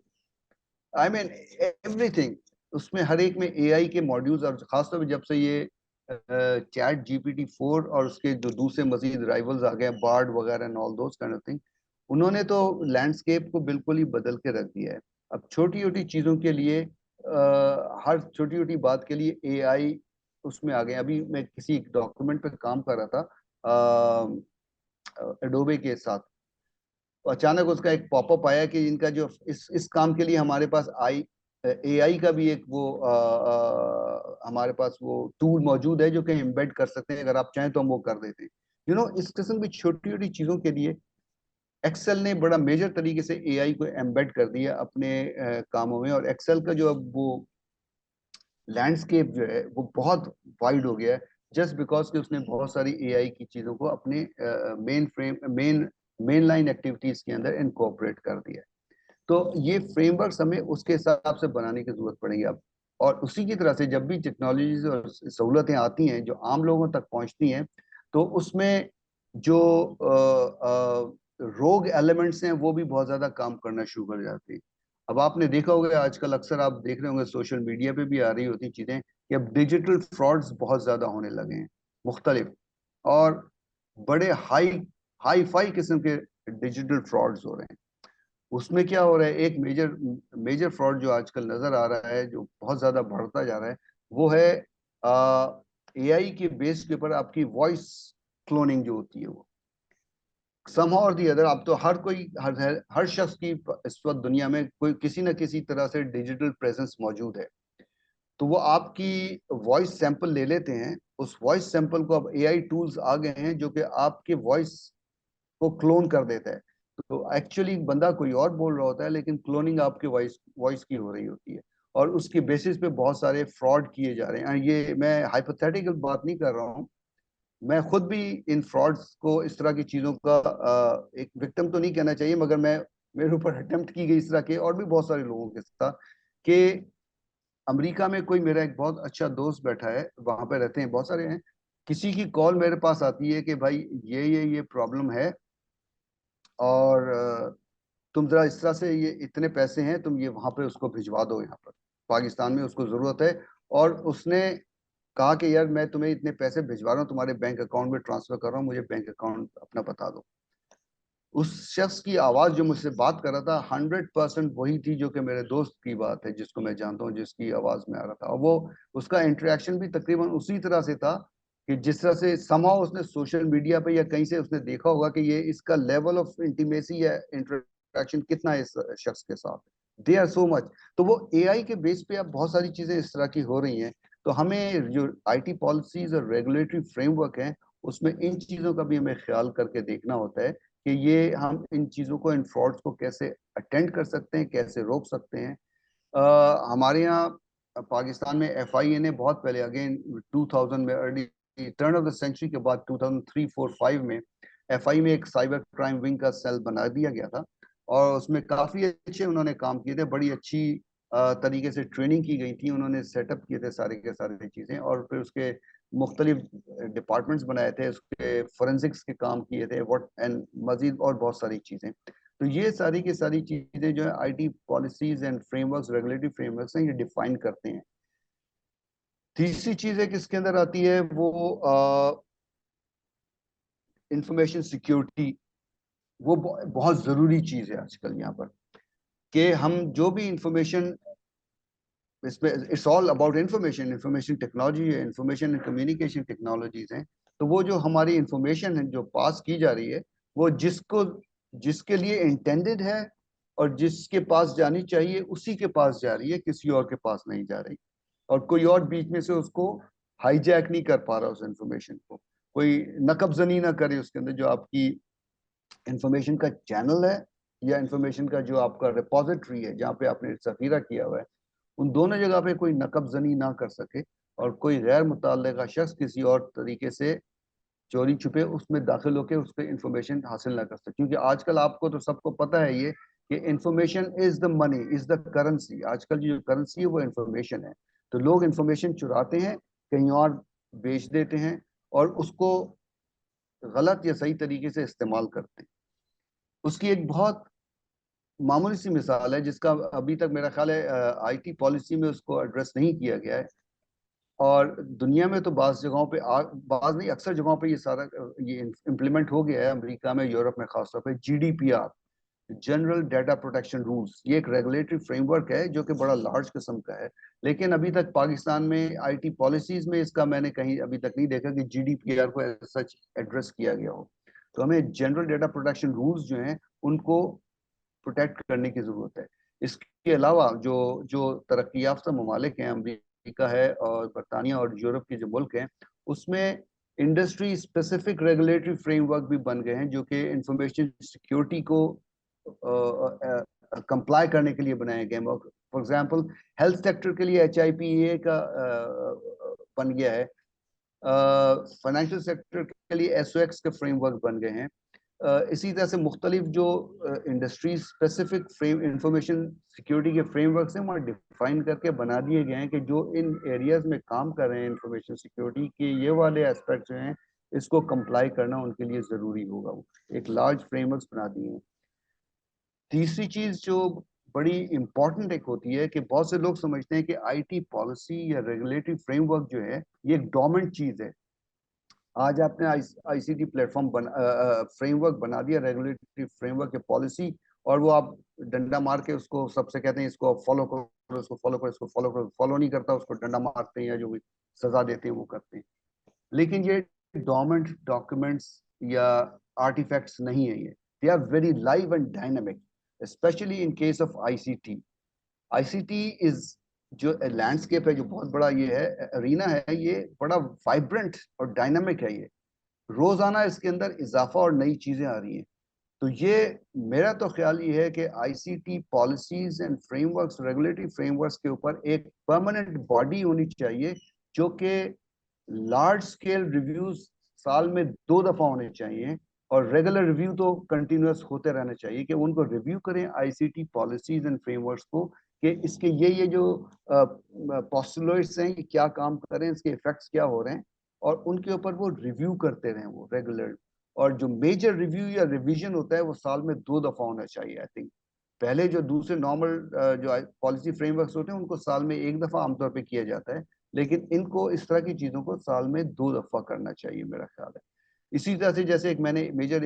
आई मीन एवरीथिंग, उसमें हर एक में एआई के मॉड्यूल्स। और खासतौर पे जब से ये चैट GPT-4 और उसके जो दूसरे मजीद राइवल्स आ गए, बार्ड वगैरह and all those kind of thing, उन्होंने तो लैंडस्केप को बिल्कुल ही बदल के रख दिया है। अब छोटी छोटी चीजों के लिए हर छोटी छोटी बात के लिए एआई उसमें आ गए। अभी मैं किसी डॉक्यूमेंट पे काम कर रहा था एडोबे के साथ, तो अचानक उसका एक पॉपअप आया कि इनका जो इस काम के लिए हमारे पास एआई का भी एक वो हमारे पास वो टूल मौजूद है जो कि एम्बेड कर सकते हैं, अगर आप चाहें तो हम वो कर देते हैं। इस किस्म की छोटी छोटी चीजों के लिए एक्सेल ने बड़ा मेजर तरीके से एआई को एम्बेड कर दिया अपने कामों में। और एक्सेल का जो अब वो लैंडस्केप जो है वो बहुत वाइड हो गया है, जस्ट बिकॉज कि उसने बहुत सारी एआई की चीजों को अपने मेन लाइन एक्टिविटीज के अंदर इनकॉर्पोरेट कर दिया है। तो ये फ्रेमवर्क हमें उसके हिसाब से बनाने की जरूरत पड़ेगी अब। और उसी की तरह से जब भी टेक्नोलॉजीज और सहूलतें आती हैं जो आम लोगों तक पहुंचती हैं, तो उसमें जो रोग एलिमेंट्स हैं वो भी बहुत ज्यादा काम करना शुरू कर जाते हैं। अब आपने देखा होगा, आजकल अक्सर आप देख रहे होंगे सोशल मीडिया पे भी आ रही होती चीजें कि अब डिजिटल फ्रॉड्स बहुत ज्यादा होने लगे हैं, मुख्तलिफ और बड़े हाई फाई किस्म के डिजिटल फ्रॉड्स हो रहे हैं। उसमें क्या हो रहा है, एक मेजर मेजर फ्रॉड जो आजकल नजर आ रहा है, जो बहुत ज्यादा बढ़ता जा रहा है, वो है एआई के बेस के ऊपर आपकी वॉइस क्लोनिंग जो होती है वो समहाउ और दी अदर। अब तो हर कोई हर शख्स की इस वक्त दुनिया में कोई किसी न किसी तरह से डिजिटल प्रेजेंस मौजूद है। तो वो आपकी वॉइस सैंपल ले लेते हैं, उस वॉइस सैंपल को अब एआई टूल्स आ गए हैं जो कि आपके वॉइस को क्लोन कर देता है। तो एक्चुअली बंदा कोई और बोल रहा होता है, लेकिन क्लोनिंग आपके वॉइस वॉइस की हो रही होती है, और उसके बेसिस पे बहुत सारे फ्रॉड किए जा रहे हैं। ये मैं हाइपोथेटिकल बात नहीं कर रहा हूँ, मैं खुद भी इन फ्रॉड्स को, इस तरह की चीजों का एक विक्टिम तो नहीं कहना चाहिए, मगर मैं मेरे ऊपर अटेम्प्ट की गई इस तरह के और भी बहुत सारे लोगों के साथ कि अमेरिका में कोई मेरा एक बहुत अच्छा दोस्त बैठा है, वहां पे रहते हैं बहुत सारे हैं, किसी की कॉल मेरे पास आती है कि भाई ये प्रॉब्लम है, और तुम जरा इस तरह से, ये इतने पैसे हैं, तुम ये वहां पे उसको भिजवा दो, यहाँ पर पाकिस्तान में उसको जरूरत है। और उसने कहा कि यार मैं तुम्हें इतने पैसे भिजवा रहा हूँ, तुम्हारे बैंक अकाउंट में ट्रांसफर कर रहा हूँ, मुझे बैंक अकाउंट अपना बता दो। उस शख्स की आवाज जो मुझसे बात कर रहा था 100% वही थी जो कि मेरे दोस्त की बात है, जिसको मैं जानता हूँ, जिसकी आवाज में आ रहा था। और वो उसका इंटरेक्शन भी तकरीबन उसी तरह से था कि जिस तरह से समहाउ उसने सोशल मीडिया पे या कहीं से उसने देखा होगा कि ये इसका लेवल ऑफ इंटीमेसी या इंटरेक्शन कितना है इस शख्स के साथ, दे आर सो मच। तो वो एआई के बेस पे अब बहुत सारी चीजें इस तरह की हो रही हैं। तो हमें जो आईटी पॉलिसीज और रेगुलेटरी फ्रेमवर्क है, उसमें इन चीजों का भी हमें ख्याल करके देखना होता है कि ये हम इन चीजों को, इन फ्रॉड्स को कैसे अटेंड कर सकते हैं, कैसे रोक सकते हैं। हमारे यहाँ पाकिस्तान में एफआईए ने बहुत पहले, अगेन 2000 में, early turn of the century के बाद 2003, 4, 5 में एफआई में एक साइबर क्राइम विंग का सेल बना दिया गया था। और उसमें काफी अच्छे उन्होंने काम किए थे, बड़ी अच्छी तरीके से ट्रेनिंग की गई थी, उन्होंने सेटअप किए थे सारे के सारे चीजें, और फिर उसके मुख्तलिफ डिपार्टमेंट्स बनाए थे, उसके फोरेंसिक्स के काम किए थे, व्हाट एंड मजीद और बहुत सारी चीजें। तो ये सारी की सारी चीजें जो है IT policies and frameworks, regulatory frameworks हैं, ये डिफाइन करते हैं। तीसरी चीज है किसके अंदर आती है, वो इंफॉर्मेशन सिक्योरिटी। वो बहुत जरूरी चीज है आजकल यहाँ पर, कि हम जो भी इंफॉर्मेशन, इसमें it's all about information, information technology है, इंफॉर्मेशन एंड कम्युनिकेशन टेक्नोलॉजीज हैं। तो वो जो हमारी इंफॉर्मेशन है जो पास की जा रही है, वो जिसके लिए इंटेंडेड है और जिसके पास जानी चाहिए उसी के पास जा रही है, किसी और के पास नहीं जा रही। और कोई और बीच में से उसको हाईजैक नहीं कर पा रहा उस इंफॉर्मेशन को, कोई नकबजनी ना करे उसके अंदर, जो आपकी इंफॉर्मेशन का चैनल है या इंफॉर्मेशन का जो आपका रिपोजिटरी है जहाँ पे आपने जखीरा किया हुआ है, उन दोनों जगह पे कोई नकबजनी ना कर सके और कोई गैर मुतल्लिका शख्स किसी और तरीके से चोरी छुपे उसमें दाखिल होकर उस पर इंफॉर्मेशन हासिल ना कर सके। क्योंकि आजकल आपको तो सबको पता है ये कि information is the money, is the currency. आजकल जो करेंसी है वो इंफॉर्मेशन है। तो लोग इंफॉर्मेशन चुराते हैं, कहीं और बेच देते हैं और उसको गलत या सही तरीके से इस्तेमाल करते हैं। उसकी एक बहुत मामूली सी मिसाल है जिसका अभी तक मेरा ख्याल है आईटी पॉलिसी में उसको एड्रेस नहीं किया गया है। और दुनिया में तो बाज़ जगहों पे बाज़ नहीं, अक्सर जगहों पे ये सारा ये इम्प्लीमेंट हो गया है, अमेरिका में, यूरोप में खासतौर पे। GDPR, general data protection rules, ये एक रेगुलेटरी फ्रेमवर्क है जो कि बड़ा लार्ज किस्म का है। लेकिन अभी तक पाकिस्तान में आईटी पॉलिसीज में इसका मैंने कहीं अभी तक नहीं देखा कि जीडीपीआर को सच एड्रेस किया गया हो। तो हमें जनरल डाटा प्रोटेक्शन रूल्स जो हैं उनको प्रोटेक्ट करने की जरूरत है। इसके अलावा जो जो तरक्की याफ्ता ममालिक हैं, अमेरिका है और बरतानिया और यूरोप के जो मुल्क हैं, उसमें इंडस्ट्री स्पेसिफिक रेगुलेटरी फ्रेमवर्क भी बन गए हैं जो कि इंफॉर्मेशन सिक्योरिटी को कंप्लाई करने के लिए बनाए गए हैं। फॉर एग्जांपल हेल्थ सेक्टर के लिए HIPAA का बन गया है। फाइनेंशियल सेक्टर के लिए SOX के फ्रेमवर्क बन गए हैं। इसी तरह से मुख्तलिफ जो industry specific frame information security के फ्रेमवर्क हैं वहाँ डिफाइन करके बना दिए गए हैं कि जो इन एरियाज में काम कर रहे हैं इंफॉर्मेशन सिक्योरिटी के, ये वाले एस्पेक्ट जो हैं इसको कंप्लाई करना उनके लिए ज़रूरी होगा। वो एक लार्ज फ्रेमवर्क बना दिए हैं। तीसरी चीज़ जो बड़ी इंपॉर्टेंट एक होती है कि बहुत से लोग समझते हैं कि आईटी पॉलिसी या रेगुलेटरी फ्रेमवर्क जो है ये एक डोमेंट चीज़ है। आज आपने आईसीटी प्लेटफॉर्म फ्रेमवर्क बना दिया, रेगुलेटरी फ्रेमवर्क या पॉलिसी, और वो आप डंडा मार के उसको सबसे कहते हैं इसको फॉलो करो, इसको फॉलो करो, इसको फॉलो करो। फॉलो नहीं करता उसको डंडा मारते हैं या जो भी सजा देते हैं वो करते हैं। लेकिन ये डोमेंट डॉक्यूमेंट्स या आर्टिफैक्ट्स नहीं है, ये they are very live and dynamic, specially in case of ICT. ICT is जो लैंडस्केप है, जो बहुत बड़ा ये है अरीना है, ये बड़ा वाइब्रेंट और डायनामिक है। ये रोजाना इसके अंदर इजाफा और नई चीजें आ रही हैं। तो ये मेरा तो ख्याल ये है कि ICT policies and frameworks, regulatory frameworks के ऊपर एक परमानेंट बॉडी होनी चाहिए जो कि लार्ज स्केल रिव्यूज साल में 2 दफा होने चाहिए और रेगुलर रिव्यू तो कंटिन्यूअस होते रहना चाहिए कि उनको रिव्यू करें आईसीटी पॉलिसीज एंड फ्रेमवर्क्स को कि इसके ये जो पोस्टुलेट्स हैं ये क्या काम कर रहे हैं, इसके इफेक्ट्स क्या हो रहे हैं, और उनके ऊपर वो रिव्यू करते रहें वो रेगुलर। और जो मेजर रिव्यू या रिवीजन होता है वो साल में 2 दफा होना चाहिए। आई थिंक पहले जो दूसरे नॉर्मल जो पॉलिसी फ्रेमवर्क्स होते हैं उनको साल में 1 दफा आमतौर पे किया जाता है, लेकिन इनको इस तरह की चीजों को साल में 2 दफा करना चाहिए मेरा ख्याल है। इसी तरह से जैसे एक मैंने मेजर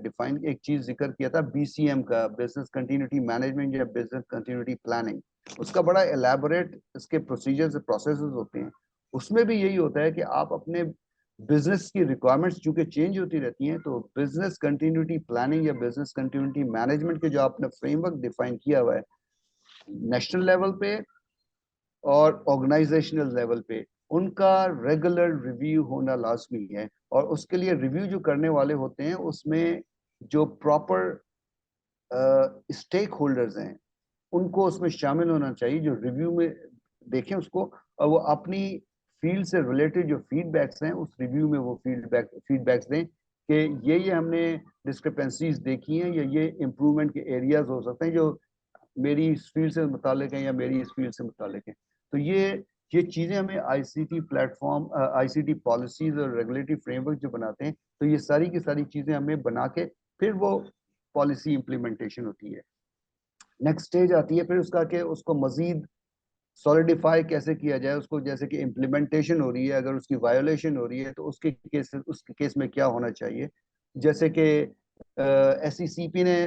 डिफाइन एक चीज जिक्र किया था BCM का, बिजनेस कंटिन्यूटी मैनेजमेंट या बिजनेस कंटिन्यूटी प्लानिंग, उसका बड़ा एलैबोरेट इसके प्रोसीजर्स प्रोसेसेस होते हैं। उसमें भी यही होता है कि आप अपने बिजनेस की रिक्वायरमेंट्स चूंकि चेंज होती रहती हैं, तो बिजनेस कंटिन्यूटी प्लानिंग या बिजनेस कंटिन्यूटी मैनेजमेंट के जो आपने फ्रेमवर्क डिफाइन किया हुआ है नेशनल लेवल पे और ऑर्गेनाइजेशनल लेवल पे, उनका रेगुलर रिव्यू होना लाजमी है। और उसके लिए रिव्यू जो करने वाले होते हैं उसमें जो प्रॉपर स्टेक होल्डर्स हैं उनको उसमें शामिल होना चाहिए, जो रिव्यू में देखें उसको और वो अपनी फील्ड से रिलेटेड जो फीडबैक्स हैं उस रिव्यू में वो फीडबैक्स दें कि ये हमने डिस्क्रिपेंसीज देखी हैं या ये इम्प्रूवमेंट के एरियाज हो सकते हैं जो मेरी इस फील्ड से मुतालिक हैं या मेरी इस फील्ड से मुतालिक हैं। तो ये चीज़ें हमें आईसीटी प्लेटफॉर्म, आईसीटी पॉलिसीज और रेगुलेटरी फ्रेमवर्क जो बनाते हैं, तो ये सारी की सारी चीज़ें हमें बना के फिर वो पॉलिसी इम्प्लीमेंटेशन होती है। नेक्स्ट स्टेज आती है फिर उसका कि उसको मजीद सॉलिडिफाई कैसे किया जाए उसको, जैसे कि इम्प्लीमेंटेशन हो रही है, अगर उसकी वायोलेशन हो रही है तो उसके केस में क्या होना चाहिए। जैसे कि SECP ने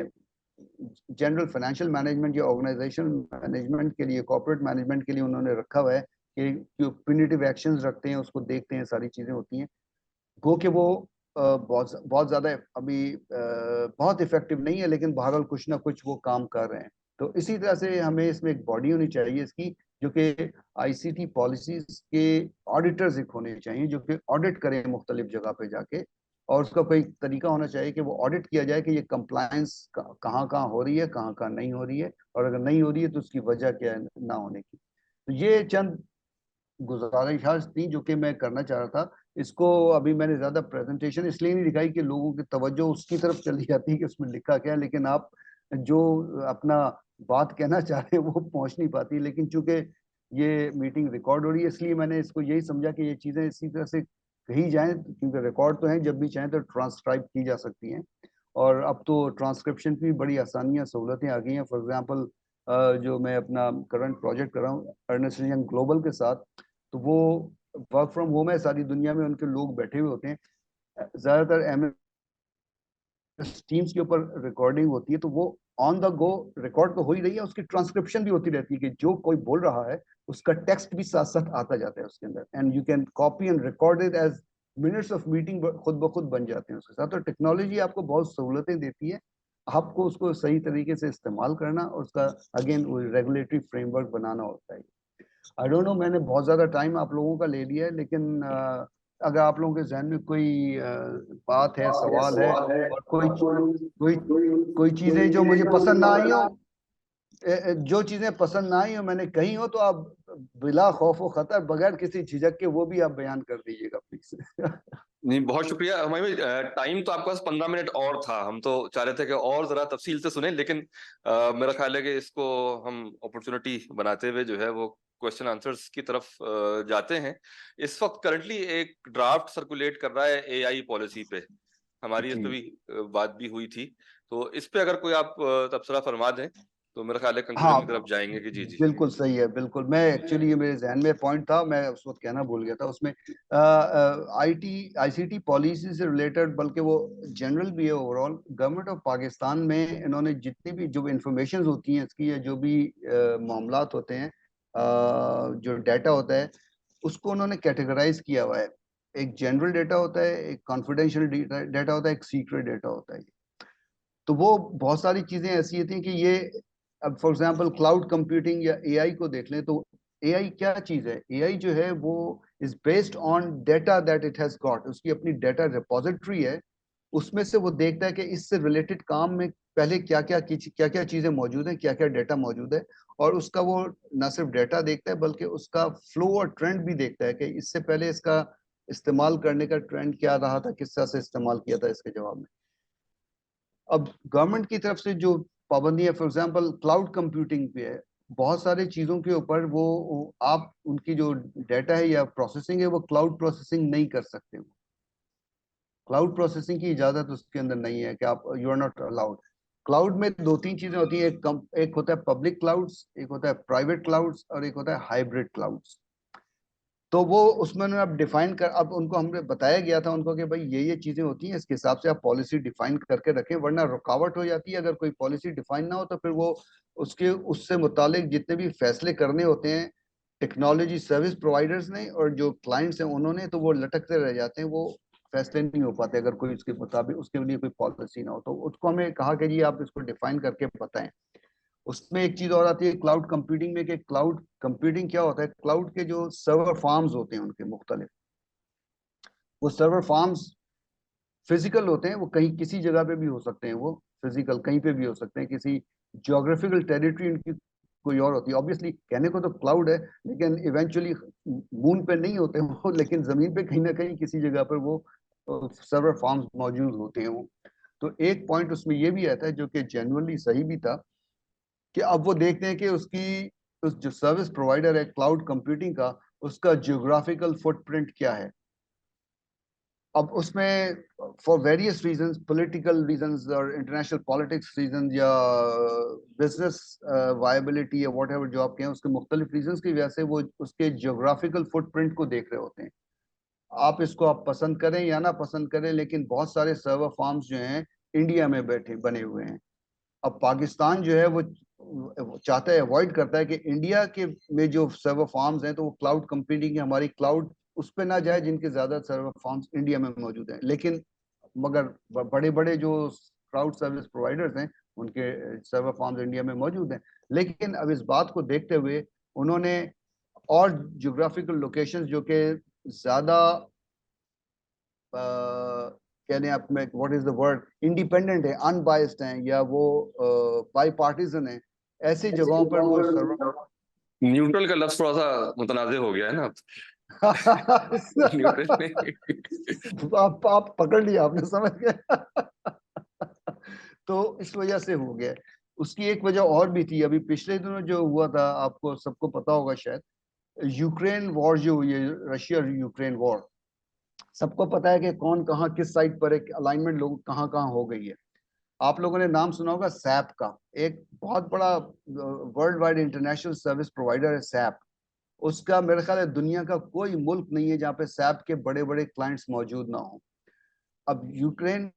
जनरल फाइनेंशियल मैनेजमेंट या ऑर्गेनाइजेशन मैनेजमेंट के लिए, कॉर्पोरेट मैनेजमेंट के लिए उन्होंने रखा हुआ है कि जो प्यूनिटिव एक्शंस रखते हैं उसको देखते हैं, सारी चीज़ें होती हैं। गो कि वो बहुत बहुत ज़्यादा अभी बहुत इफेक्टिव नहीं है, लेकिन बहरहाल कुछ ना कुछ वो काम कर रहे हैं। तो इसी तरह से हमें इसमें एक बॉडी होनी चाहिए इसकी, जो कि आईसीटी पॉलिसीज के ऑडिटर्स एक होने चाहिए जो कि ऑडिट करें मुख्तलिफ जगह पे जाके और उसका कोई तरीका होना चाहिए कि वो ऑडिट किया जाए कि ये कंप्लायंस कहाँ कहाँ हो रही है, कहाँ कहाँ नहीं हो रही है, और अगर नहीं हो रही है तो उसकी वजह क्या है ना होने की। तो ये चंद गुजारिश थी जो कि मैं करना चाह रहा था। इसको अभी मैंने ज्यादा प्रेजेंटेशन इसलिए नहीं दिखाई कि लोगों की तवज्जो उसकी तरफ चली जाती है कि उसमें लिखा क्या है, लेकिन आप जो अपना बात कहना चाह रहे हैं वो पहुंच नहीं पाती। लेकिन चूंकि ये मीटिंग रिकॉर्ड हो रही है इसलिए मैंने इसको यही समझा कि ये चीजें इसी तरह से कही जाएं, क्योंकि रिकॉर्ड तो है, जब भी चाहें तो ट्रांसक्राइब की जा सकती हैं। और अब तो ट्रांसक्रिप्शन की भी बड़ी आसानियां सहूलतें आ गई हैं। फॉर एग्जांपल जो मैं अपना करंट प्रोजेक्ट कर रहा हूँ अर्नेस्ट यंग ग्लोबल के साथ, तो वो वर्क फ्रॉम होम है, सारी दुनिया में उनके लोग बैठे हुए होते हैं। ज्यादातर टीम्स के ऊपर रिकॉर्डिंग होती है, तो वो ऑन द गो रिकॉर्ड तो हो ही रही है, उसकी ट्रांसक्रिप्शन भी होती रहती है कि जो कोई बोल रहा है उसका टेक्स्ट भी साथ साथ आता जाता है उसके अंदर, and you can copy and record it as minutes of meeting खुद ब खुद बन जाते हैं उसके साथ। तो टेक्नोलॉजी आपको बहुत सहूलतें देती है, आपको उसको सही तरीके से इस्तेमाल करना और उसका अगेन रेगुलेटरी फ्रेमवर्क बनाना होता है। आई डोंट नो, मैंने बहुत ज्यादा टाइम आप लोगों का ले लिया है, लेकिन अगर आप लोगों के जहन में कोई बात है, सवाल है, और कोई कोई चीजें जो मुझे पसंद ना आई हो, जो चीजें पसंद ना आई हो मैंने कही हो, तो आप बिला खौफ व खतर बगैर किसी झिझक के वो भी आप बयान कर दीजिएगा प्लीज। नहीं, बहुत शुक्रिया हमारे भाई। टाइम तो आपके पास 15 मिनट और था, हम तो चाह रहे थे कि और जरा तफसील से सुने, लेकिन मेरा ख्याल है कि इसको हम अपॉर्चुनिटी बनाते हुए जो है वो क्वेश्चन आंसर्स की तरफ जाते हैं। इस वक्त करंटली एक ड्राफ्ट सर्कुलेट कर रहा है एआई पॉलिसी पे, हमारी इस पे भी बात भी हुई थी। तो इस पे अगर कोई आप तबसरा फरमा दें तो मेरा ख्याल है कंक्लूजन की हाँ तरफ जाएंगे कि जी जी। बिल्कुल सही है, बिल्कुल। मैं एक्चुअली ये मेरे जहन में पॉइंट था, मैं उस वक्त कहना भूल गया था। उसमें आईटी आईसीटी पॉलिसी से रिलेटेड, बल्कि वो जनरल भी है ओवरऑल। गवर्नमेंट ऑफ पाकिस्तान में इन्होंने जितनी भी जो इंफॉर्मेशन होती हैं इसकी, या जो भी मामलात होते हैं, जो डाटा होता है, उसको उन्होंने कैटेगराइज किया हुआ है। एक जनरल डाटा होता है, एक कॉन्फिडेंशियल डाटा होता है, एक सीक्रेट डाटा होता है। तो वो बहुत सारी चीजें ऐसी होती हैं कि ये, अब फॉर एग्जांपल क्लाउड कंप्यूटिंग या एआई को देख लें, तो एआई क्या चीज है? एआई जो है वो is based on data that it has got, उसकी अपनी डेटा रिपोजिटरी है। उसमें से वो देखता है कि इससे रिलेटेड काम में पहले क्या क्या चीजें मौजूद हैं, क्या क्या डेटा मौजूद है, और उसका वो न सिर्फ डेटा देखता है बल्कि उसका फ्लो और ट्रेंड भी देखता है कि इससे पहले इसका इस्तेमाल करने का ट्रेंड क्या रहा था, किस तरह से इस्तेमाल किया था इसके जवाब में। अब गवर्नमेंट की तरफ से जो पाबंदी है, फॉर एग्जांपल क्लाउड कंप्यूटिंग पे है, बहुत सारी चीजों के ऊपर वो आप उनकी जो डाटा है या प्रोसेसिंग है वो क्लाउड प्रोसेसिंग नहीं कर सकते। क्लाउड प्रोसेसिंग की इजाजत उसके अंदर नहीं है कि आप, you are not allowed. Cloud में दो तीन चीजें होती है, एक होता है पब्लिक क्लाउड्स, एक होता है प्राइवेट क्लाउड्स, और एक होता है हाइब्रिड क्लाउड्स। तो वो उसमें उन्होंने अब डिफाइन कर, अब उनको हमने बताया गया था उनको कि भाई ये चीजें होती हैं, इसके हिसाब से आप पॉलिसी डिफाइन करके रखें, वरना रुकावट हो जाती है। अगर कोई पॉलिसी डिफाइन ना हो तो फिर वो उसके उससे मुतालिक जितने भी फैसले करने होते हैं टेक्नोलॉजी सर्विस प्रोवाइडर्स ने और जो क्लाइंट्स हैं उन्होंने, तो वो लटकते रह जाते हैं, वो फैसले नहीं हो पाते अगर कोई उसके मुताबिक उसके लिए कोई पॉलिसी ना हो। तो उसको हमें कहा कि जी आप इसको डिफाइन करके बताएं। उसमें एक चीज और आती है क्लाउड कंप्यूटिंग में, कि क्लाउड कंप्यूटिंग क्या होता है? क्लाउड के जो सर्वर फार्म्स होते हैं उनके मुख्तलिफ, वो सर्वर फार्म्स फिजिकल होते हैं, वो कहीं किसी जगह पे भी हो सकते हैं, वो फिजिकल कहीं पे भी हो सकते हैं, किसी ज्योग्राफिकल टेरिटरी उनकी कोई और होती है। ऑब्वियसली कहने को तो क्लाउड है, लेकिन इवेंचुअली मून पे नहीं होते वो, लेकिन जमीन पे कहीं ना कहीं किसी जगह पर वो सर्वर फार्म्स मौजूद होते हैं वो। तो एक पॉइंट उसमें ये भी आता है जो कि जेन्युइनली सही भी था, कि अब वो देखते हैं कि उसकी उस जो सर्विस प्रोवाइडर है क्लाउड कंप्यूटिंग का, उसका जियोग्राफिकल फुटप्रिंट क्या है। अब उसमें for various reasons, political reasons और इंटरनेशनल पॉलिटिक्स रीजंस, या बिजनेस वायबिलिटी या वॉट एवर जो आप कहें, उसके मुख्तलिफ रीजंस की वजह से वो उसके जियोग्राफिकल फुटप्रिंट को देख रहे होते हैं। आप इसको आप पसंद करें या ना पसंद करें, लेकिन बहुत सारे सर्वर फार्म्स जो हैं इंडिया में बैठे बने हुए हैं। अब पाकिस्तान जो है वो चाहता है, अवॉइड करता है कि इंडिया के में जो सर्वर फार्म्स हैं तो वो क्लाउड कंप्यूटिंग हमारी क्लाउड उस पर ना जाए जिनके ज्यादा सर्वर फार्म्स इंडिया में मौजूद हैं। लेकिन मगर बड़े बड़े जो क्लाउड सर्विस प्रोवाइडर्स हैं उनके सर्वर फार्म्स इंडिया में मौजूद हैं। लेकिन अब इस बात को देखते हुए उन्होंने और ज्योग्राफिकल लोकेशंस जो कि ज्यादा कहने आप में what is the word, independent है, अनबायस्ड हैं, या वो बाई पार्टीजन है, ऐसी जगहों पर वो सर्वर न्यूट्रल का लफ्ज थोड़ा सा मुतनाज़े हो गया है ना न्यूट्रल नहीं आप पकड़ लिया, आपने समझ गए तो इस वजह से हो गया। उसकी एक वजह और भी थी, अभी पिछले दिनों जो हुआ था, आपको सबको पता होगा शायद, यूक्रेन वॉर जो हुई है, रशिया यूक्रेन वॉर, सबको पता है कि कौन कहाँ किस साइड पर एक अलाइनमेंट लोग कहाँ कहाँ हो गई है। आप लोगों ने नाम सुना होगा सैप का, एक बहुत बड़ा world wide international service provider है सैप। उसका मेरे ख्याल है दुनिया का कोई मुल्क नहीं है जहाँ पे सैप के बड़े बड़े क्लाइंट्स मौजूद ना हो। अब यूक्रेन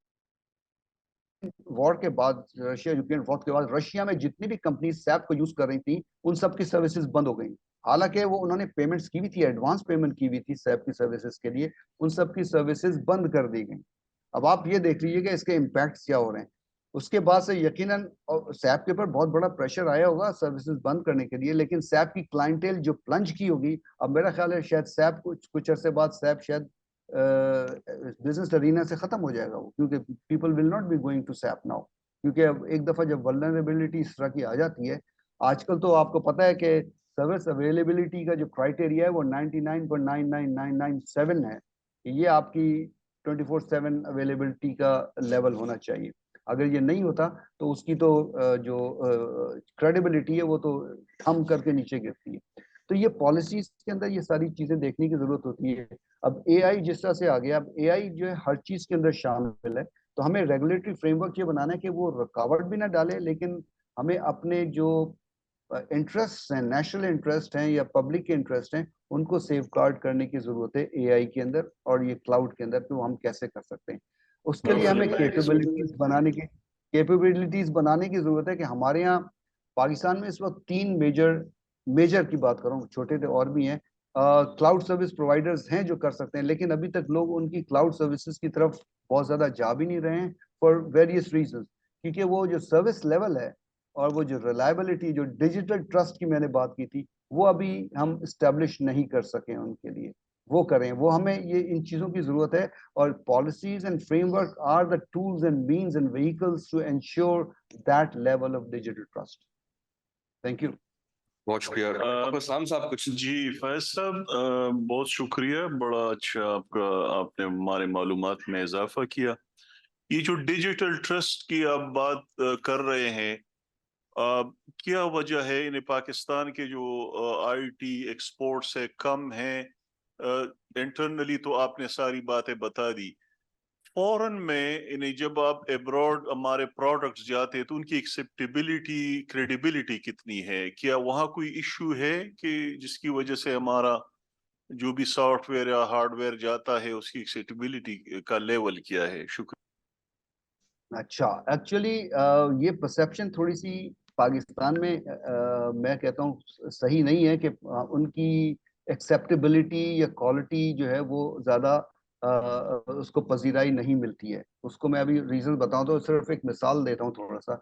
वॉर के बाद, रशिया यूक्रेन वॉर के बाद, रशिया में जितनी भी कंपनी सैप को यूज कर रही थी, उन सब की सर्विसेज बंद हो गई। हालांकि वो उन्होंने पेमेंट्स की भी थी, एडवांस पेमेंट की हुई थी सैप की सर्विसेज के लिए, उन सब की सर्विसेज बंद कर दी गई। अब आप ये देख लीजिए कि इसके इम्पैक्ट क्या हो रहे हैं। उसके बाद से यकीनन सैप के ऊपर बहुत बड़ा प्रेशर आया होगा सर्विसेज बंद करने के लिए, लेकिन सैप की क्लाइंटेल जो प्लंज की होगी, अब मेरा ख्याल है शायद सैप कुछ कुछ अरसे बाद सैप शायद बिजनेस अरीना से खत्म हो जाएगा वो, क्योंकि people will not be going to SAP now. क्योंकि अब एक दफा जब वल्नरेबिलिटी इस तरह की आ जाती है, आजकल तो आपको पता है कि सर्विस अवेलेबिलिटी का जो क्राइटेरिया है वो 99.99997 है, ये आपकी 24/7 अवेलेबिलिटी का लेवल होना चाहिए। अगर ये नहीं होता तो उसकी तो जो क्रेडिबिलिटी है वो तो थम करके नीचे गिरती है। तो ये पॉलिसीज के अंदर ये सारी चीजें देखने की जरूरत होती है। अब एआई जिस तरह से आ गया, अब एआई जो है हर चीज के अंदर शामिल है, तो हमें रेगुलेटरी फ्रेमवर्क ये बनाना है कि वो रुकावट भी ना डाले, लेकिन हमें अपने जो इंटरेस्ट हैं, नेशनल इंटरेस्ट हैं या पब्लिक के इंटरेस्ट हैं, उनको सेफ गार्ड करने की जरूरत है एआई के अंदर और ये क्लाउड के अंदर, तो हम कैसे कर सकते हैं। उसके लिए हमें कैपेबिलिटीज बनाने की जरूरत है कि हमारे यहाँ पाकिस्तान में इस वक्त 3 मेजर मेजर की बात करूँ, छोटे थे और भी हैं, क्लाउड सर्विस प्रोवाइडर्स हैं जो कर सकते हैं, लेकिन अभी तक लोग उनकी क्लाउड सर्विसेज की तरफ बहुत ज्यादा जा भी नहीं रहे हैं फॉर वेरियस रीजंस। क्योंकि वो जो सर्विस लेवल है और वो जो रिलायबिलिटी, जो डिजिटल ट्रस्ट की मैंने बात की थी, वो अभी हम इस्टेब्लिश नहीं कर सके उनके लिए। वो करें, वो हमें ये इन चीजों की जरूरत है। और policies and framework are the tools and means and vehicles to ensure that level of digital trust. Thank you. बहुत शुक्रिया डॉक्टर इस्लाम साहब। कुछ जी फैज साहब, बहुत शुक्रिया, बड़ा अच्छा आपका, आपने हमारे मालूमात में इजाफा किया। ये जो डिजिटल ट्रस्ट की आप बात कर रहे हैं, क्या वजह है इन्हें पाकिस्तान के जो आईटी एक्सपोर्ट्स है कम है? इंटरनली तो आपने सारी बातें बता दी, फॉरेन में इन्हें जब आप एब्रॉड हमारे प्रोडक्ट्स जाते हैं तो उनकी एक्सेप्टेबिलिटी, क्रेडिबिलिटी कितनी है? क्या वहाँ कोई इश्यू है कि जिसकी वजह से हमारा जो भी सॉफ्टवेयर या हार्डवेयर जाता है उसकी एक्सेप्टेबिलिटी का लेवल क्या है? शुक्रिया। अच्छा, एक्चुअली ये परसेप्शन थोड़ी सी पाकिस्तान में मैं कहता हूँ सही नहीं है कि उनकी एक्सेप्टेबिलिटी या क्वालिटी जो है वो ज्यादा उसको पजीराई नहीं मिलती है। उसको मैं अभी रीजन बताऊं तो सिर्फ एक मिसाल देता हूँ थोड़ा सा।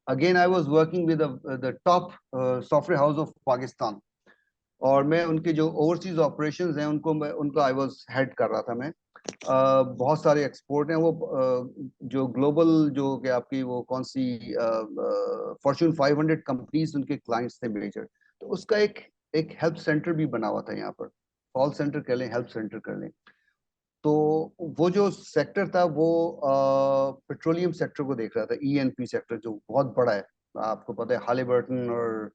Again I was working with the top software house of Pakistan, और मैं उनके जो ओवरसीज ऑपरेशंस हैं उनको मैं उनका आई वाज हेड कर रहा था मैं। बहुत सारे एक्सपोर्ट हैं वो, जो ग्लोबल जो कि आपकी वो कौन सी फॉर्च्यून 500 कंपनीज उनके क्लाइंट्स थे मेजर। तो उसका एक एक हेल्प सेंटर भी बना हुआ था यहाँ पर, कॉल सेंटर कह लें, हेल्प सेंटर कर लें। तो वो जो सेक्टर था वो पेट्रोलियम सेक्टर को देख रहा था, ईएनपी सेक्टर जो बहुत बड़ा है। आपको पता है हालीबर्टन और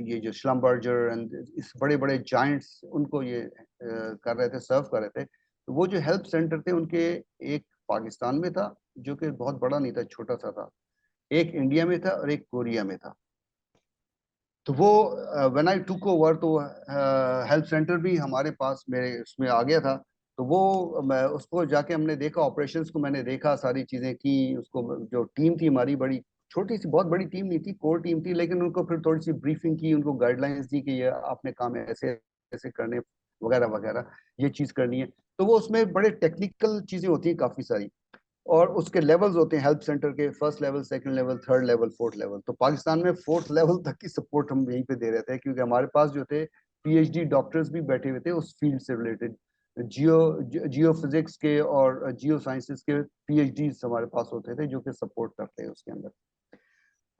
ये जो श्लम्बर्जर एंड इस बड़े बड़े जायंट्स उनको ये कर रहे थे, सर्व कर रहे थे। तो वो जो हेल्प सेंटर थे उनके, एक पाकिस्तान में था जो कि बहुत बड़ा नहीं था, छोटा सा था, एक इंडिया में था और एक कोरिया में था। तो वो व्हेन आई टुक ओवर, तो हेल्प सेंटर भी हमारे पास मेरे उसमें आ गया था। तो वो मैं उसको जाके हमने देखा, ऑपरेशंस को मैंने देखा, सारी चीजें की उसको। जो टीम थी हमारी, बड़ी छोटी सी, बहुत बड़ी टीम नहीं थी, कोर टीम थी, लेकिन उनको फिर थोड़ी सी ब्रीफिंग की, उनको गाइडलाइंस दी कि ये आपने काम ऐसे ऐसे करने वगैरह वगैरह, ये चीज करनी है। तो वो उसमें बड़े टेक्निकल चीजें होती हैं काफी सारी, और उसके लेवल्स होते हैं हेल्प सेंटर के, first level, second level, third level, fourth level. तो पाकिस्तान में फोर्थ लेवल तक की सपोर्ट हम यहीं पे दे रहे थे, क्योंकि हमारे पास जो थे पीएचडी डॉक्टर्स भी बैठे हुए थे उस फील्ड से रिलेटेड। जियो फिजिक्स के और जियो साइंसेस के PhD हमारे पास होते थे जो कि सपोर्ट करते हैं उसके अंदर।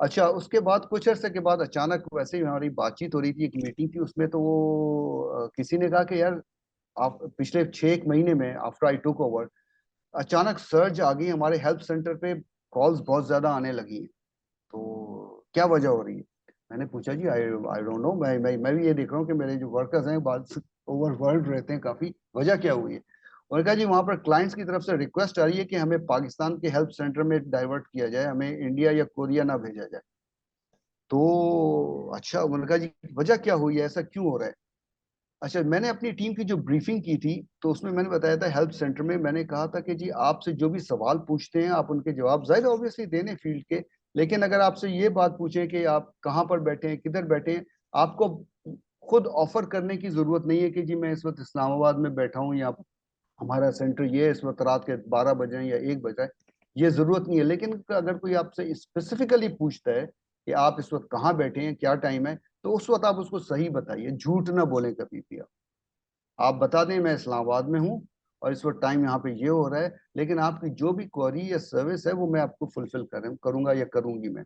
अच्छा, उसके बाद कुछ अर्से के बाद अचानक वैसे ही हमारी बातचीत हो रही थी, एक मीटिंग थी उसमें, तो वो किसी ने कहा कि यार आप पिछले 6 महीने में आफ्टर आई टुक ओवर अचानक सर्ज आ गई हमारे हेल्प सेंटर पे, कॉल्स बहुत ज्यादा आने लगी हैं, तो क्या वजह हो रही है? मैंने पूछा जी आई आई डोंट नो, मैं भी ये देख रहा हूँ कि मेरे जो वर्कर्स हैं बात ओवरवर्ल्ड रहते हैं काफी, वजह क्या हुई है? उन्होंने कहा जी वहां पर क्लाइंट्स की तरफ से रिक्वेस्ट आ रही है कि हमें पाकिस्तान के हेल्प सेंटर में डाइवर्ट किया जाए, हमें इंडिया या कोरिया ना भेजा जाए। तो अच्छा, उन्होंने कहा जी वजह क्या हुई है, ऐसा क्यों हो रहा है? अच्छा, मैंने अपनी टीम की जो ब्रीफिंग की थी तो उसमें मैंने बताया था हेल्प सेंटर में, मैंने कहा था कि जी आपसे जो भी सवाल पूछते हैं आप उनके जवाब जाहिर ऑब्वियसली देने फील्ड के, लेकिन अगर आपसे ये बात पूछें कि आप कहाँ पर बैठे हैं, किधर बैठे हैं, आपको खुद ऑफर करने की जरूरत नहीं है कि जी मैं इस वक्त इस्लामाबाद में बैठा हूँ या हमारा सेंटर ये है, इस वक्त रात के 12 बजे या 1 बजे, ये जरूरत नहीं है। लेकिन अगर कोई आपसे स्पेसिफिकली पूछता है कि आप इस वक्त कहाँ बैठे हैं, क्या टाइम है, तो उस वक्त आप उसको सही बताइए, झूठ ना बोलें कभी भी। आप बता दें मैं इस्लामाबाद में हूँ और इस वक्त टाइम यहाँ पे ये हो रहा है, लेकिन आपकी जो भी क्वेरी या सर्विस है वो मैं आपको फुलफिल करूंगा या करूंगी मैं।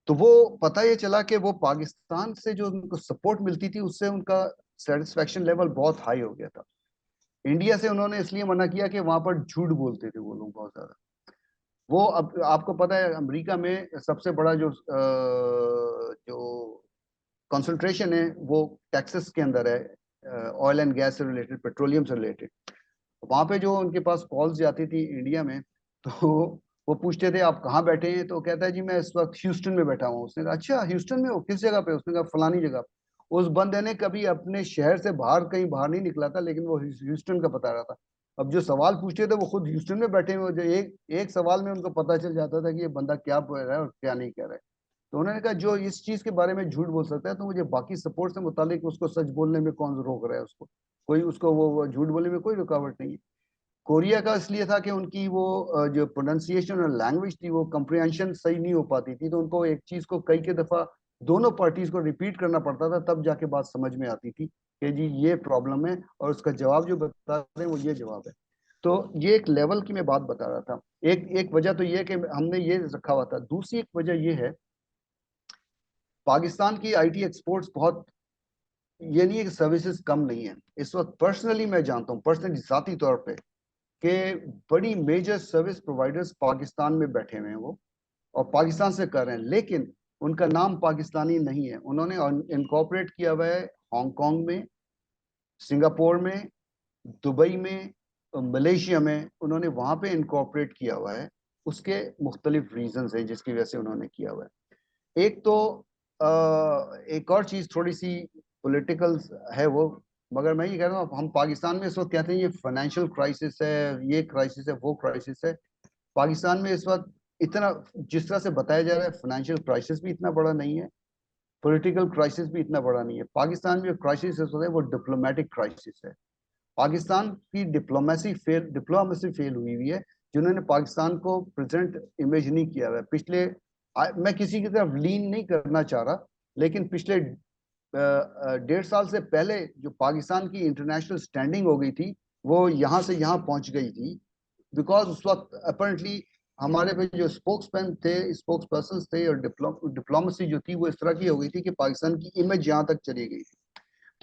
तो वो पता ये चला कि वो पाकिस्तान से जो उनको सपोर्ट मिलती थी उससे उनका सेटिस्फेक्शन लेवल बहुत हाई हो गया था। इंडिया से उन्होंने इसलिए मना किया कि वहां पर झूठ बोलते थे वो लोग बहुत ज्यादा। वो अब आपको पता है अमेरिका में सबसे बड़ा जो कंसंट्रेशन है वो टेक्सास के अंदर है, ऑयल एंड गैस से रिलेटेड, पेट्रोलियम से रिलेटेड। वहां पे जो उनके पास कॉल्स जाती थी इंडिया में, तो वो पूछते थे आप कहाँ बैठे हैं, तो कहता है जी मैं इस वक्त ह्यूस्टन में बैठा हूँ। उसने कहा अच्छा ह्यूस्टन में हो, किस जगह पे? उसने कहा फलानी जगह पे। उस बंदे ने कभी अपने शहर से बाहर कहीं बाहर नहीं निकला था, लेकिन वो ह्यूस्टन का बता रहा था। अब जो सवाल पूछते थे वो खुद ह्यूस्टन में बैठे हुए, जो एक एक सवाल में उनको पता चल जाता था कि ये बंदा क्या कह रहा है और क्या नहीं कह रहा है। तो उन्होंने कहा जो इस चीज के बारे में झूठ बोल सकता है तो मुझे बाकी सपोर्ट से मुतालिक उसको सच बोलने में कौन रोक रहा है? उसको कोई उसको वो झूठ बोलने में कोई रुकावट नहीं है। कोरिया का इसलिए था कि उनकी वो जो प्रोनाउंसिएशन और लैंग्वेज थी वो कंप्रिहेंशन सही नहीं हो पाती थी, तो उनको एक चीज को कई के दफा दोनों पार्टीज को रिपीट करना पड़ता था, तब जाके बात समझ में आती थी कि जी ये प्रॉब्लम है और उसका जवाब जो बता रहे हैं वो ये जवाब है। तो ये एक लेवल की मैं बात बता रहा था। एक एक वजह तो ये कि हमने ये रखा हुआ था। दूसरी एक वजह ये है, पाकिस्तान की IT एक्सपोर्ट्स बहुत, ये नहीं है कि सर्विसेज कम नहीं है। इस वक्त पर्सनली मैं जानता हूँ, पर्सनली जाती तौर पे, कि बड़ी मेजर सर्विस प्रोवाइडर्स पाकिस्तान में बैठे हुए हैं वो, और पाकिस्तान से कर रहे हैं, लेकिन उनका नाम पाकिस्तानी नहीं है। उन्होंने इनकॉर्पोरेट किया हुआ है हांगकांग में, सिंगापुर में, दुबई में, मलेशिया में, उन्होंने वहां पे इनकॉर्पोरेट किया हुआ है। उसके मुख्तलिफ रीजंस हैं जिसकी वजह से उन्होंने किया हुआ है। एक तो एक और चीज थोड़ी सी पॉलिटिकल है वो, मगर मैं ये कह रहा हूँ हम पाकिस्तान में इस वक्त कहते हैं ये फाइनेंशियल क्राइसिस है, ये क्राइसिस है, वो क्राइसिस है। पाकिस्तान में इस वक्त इतना, जिस तरह से बताया जा रहा है, फाइनेंशियल क्राइसिस भी इतना बड़ा नहीं है, पॉलिटिकल क्राइसिस भी इतना बड़ा नहीं है। पाकिस्तान में जो क्राइसिस है वो डिप्लोमेटिक क्राइसिस है। पाकिस्तान की डिप्लोमेसी फेल हुई हुई है, जिन्होंने पाकिस्तान को प्रेजेंट इमेज नहीं किया हुआ है। मैं किसी की तरफ लीन नहीं करना चाह रहा, लेकिन पिछले 1.5 साल से पहले जो पाकिस्तान की इंटरनेशनल स्टैंडिंग हो गई थी वो यहाँ से यहाँ पहुंच गई थी, बिकॉज उस वक्त अपेरेंटली हमारे पे जो स्पोक्समैन थे, स्पोक्स पर्सन थे, और डिप्लोमेसी जो थी वो इस तरह की हो गई थी कि पाकिस्तान की इमेज यहाँ तक चली गई थी।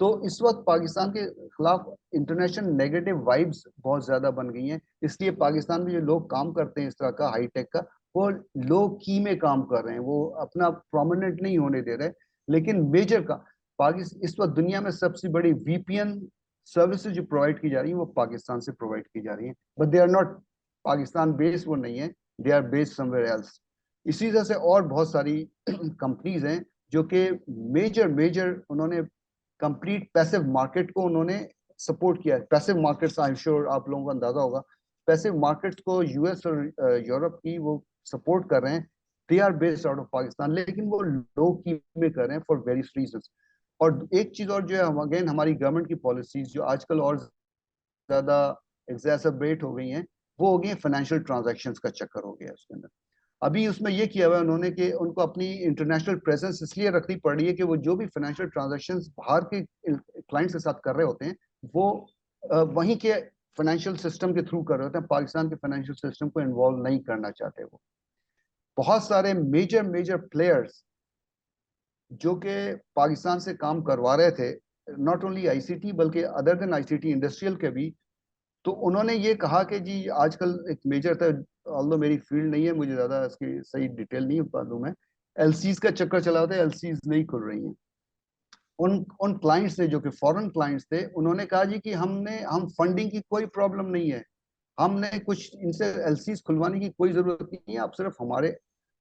तो इस वक्त पाकिस्तान के खिलाफ इंटरनेशनल नेगेटिव वाइब्स बहुत ज्यादा बन गई हैं, इसलिए पाकिस्तान में जो लोग काम करते हैं इस तरह का हाईटेक का, वो लो की में काम कर रहे हैं, वो अपना प्रोमिनेंट नहीं होने दे रहे। लेकिन मेजर का पाकिस्तान इस वक्त दुनिया में सबसे बड़ी VPN सर्विसेज जो प्रोवाइड की जा रही है वो पाकिस्तान से प्रोवाइड की जा रही है, but they are not Pakistan based, वो नहीं है, they are based somewhere else. इसी तरह से और बहुत सारी कंपनीज हैं जो कि मेजर मेजर उन्होंने कंप्लीट पैसिव मार्केट को उन्होंने सपोर्ट किया है। Passive markets, I am sure आप लोगों को अंदाजा होगा, पैसिव मार्केट्स को US और यूरोप की वो सपोर्ट कर रहे हैं। They are based out of Pakistan, लेकिन वो लो की में कर रहे हैं फॉर वेरियस रीजंस। और एक चीज और जो है, अगेन हमारी गवर्नमेंट की पॉलिसीज जो आजकल और ज्यादा एग्जैसरबेट हो गई हैं, वो हो गई फाइनेंशियल ट्रांजैक्शंस का चक्कर हो गया उसके अंदर। अभी उसमें ये किया हुआ है उन्होंने कि उनको अपनी इंटरनेशनल प्रेजेंस इसलिए रखनी पड़ रही है कि वो जो भी फाइनेंशियल ट्रांजैक्शंस बाहर के क्लाइंट्स के साथ कर रहे होते हैं वो वहीं के फाइनेंशियल सिस्टम के थ्रू कर रहे होते हैं, पाकिस्तान के फाइनेंशियल सिस्टम को इन्वॉल्व नहीं करना चाहते वो। बहुत सारे मेजर मेजर प्लेयर्स जो कि पाकिस्तान से काम करवा रहे थे, नॉट ओनली आईसीटी बल्कि अदर देन आईसीटी इंडस्ट्रियल के भी, तो उन्होंने ये कहा कि जी आजकल एक मेजर था, ऑल्दो मेरी फील्ड नहीं है, मुझे ज्यादा इसकी सही डिटेल नहीं मालूम है, एलसीज का चक्कर चला होता है, एलसीज नहीं खुल रही हैं। उन क्लाइंट्स ने जो कि फॉरेन क्लाइंट्स थे, उन्होंने कहा जी कि हम फंडिंग की कोई प्रॉब्लम नहीं है, हमने कुछ इनसे एलसीज खुलवाने की कोई जरूरत नहीं है, आप सिर्फ हमारे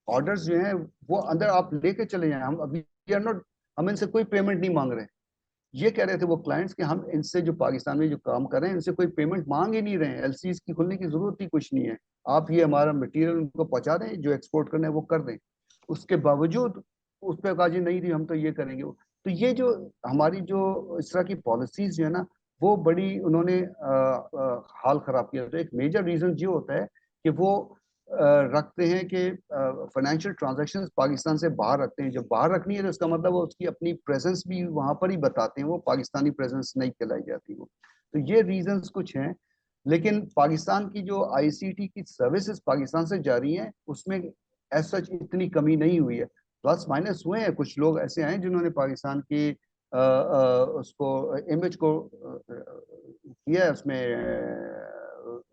ऑर्डर्स जो हैं वो अंदर आप लेके चले जाएं, हम अभी नॉट, हम इनसे कोई पेमेंट नहीं मांग रहे। ये कह रहे थे वो क्लाइंट्स कि हम इनसे जो पाकिस्तान में जो काम कर रहे हैं इनसे कोई पेमेंट मांग ही नहीं रहे हैं, एलसीज की खुलने की जरूरत ही कुछ नहीं है, आप ये हमारा मटेरियल उनको पहुंचा दें, जो एक्सपोर्ट करना है वो कर दें। उसके बावजूद उस पर कहा जी नहीं थी, हम तो ये करेंगे। तो ये जो हमारी जो इस तरह की पॉलिसीज जो है ना, वो बड़ी उन्होंने हाल खराब किया। तो एक मेजर रीजन ये होता है कि वो रखते हैं कि फाइनेंशियल ट्रांजैक्शंस पाकिस्तान से बाहर रखते हैं। जब बाहर रखनी है तो इसका मतलब वो उसकी अपनी प्रेजेंस भी वहां पर ही बताते हैं, वो पाकिस्तानी प्रेजेंस नहीं कहलाई जाती वो। तो ये रीजंस कुछ हैं, लेकिन पाकिस्तान की जो आईसीटी की सर्विसेज पाकिस्तान से जारी हैं उसमें एज सच इतनी कमी नहीं हुई है। प्लस माइनस हुए हैं, कुछ लोग ऐसे हैं जिन्होंने पाकिस्तान की उसको इमेज को किया है, उसमें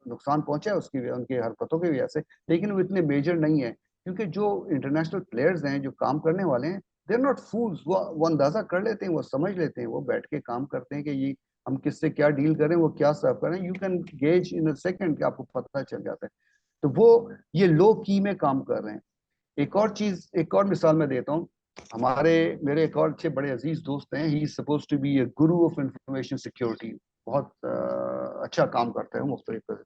नुकसान पहुंचा है उसकी उनकी हरकतों की वजह से, लेकिन वो इतने मेजर नहीं है, क्योंकि जो इंटरनेशनल प्लेयर्स हैं जो काम करने वाले हैं, दे आर नॉट फूल्स, वो अंदाजा कर लेते हैं, वो समझ लेते हैं, वो बैठ के काम करते हैं कि ये हम किससे क्या डील करें, वो क्या सर्व करें, you can gauge in a second कि आपको पता चल जाता है। तो वो ये लो की में काम कर रहे हैं। एक और चीज, एक और मिसाल मैं देता हूँ, हमारे मेरे एक और अच्छे बड़े अजीज दोस्त हैं, he is suppose to be a guru of information security, बहुत अच्छा काम करता है मुख्तलिफ तरह से।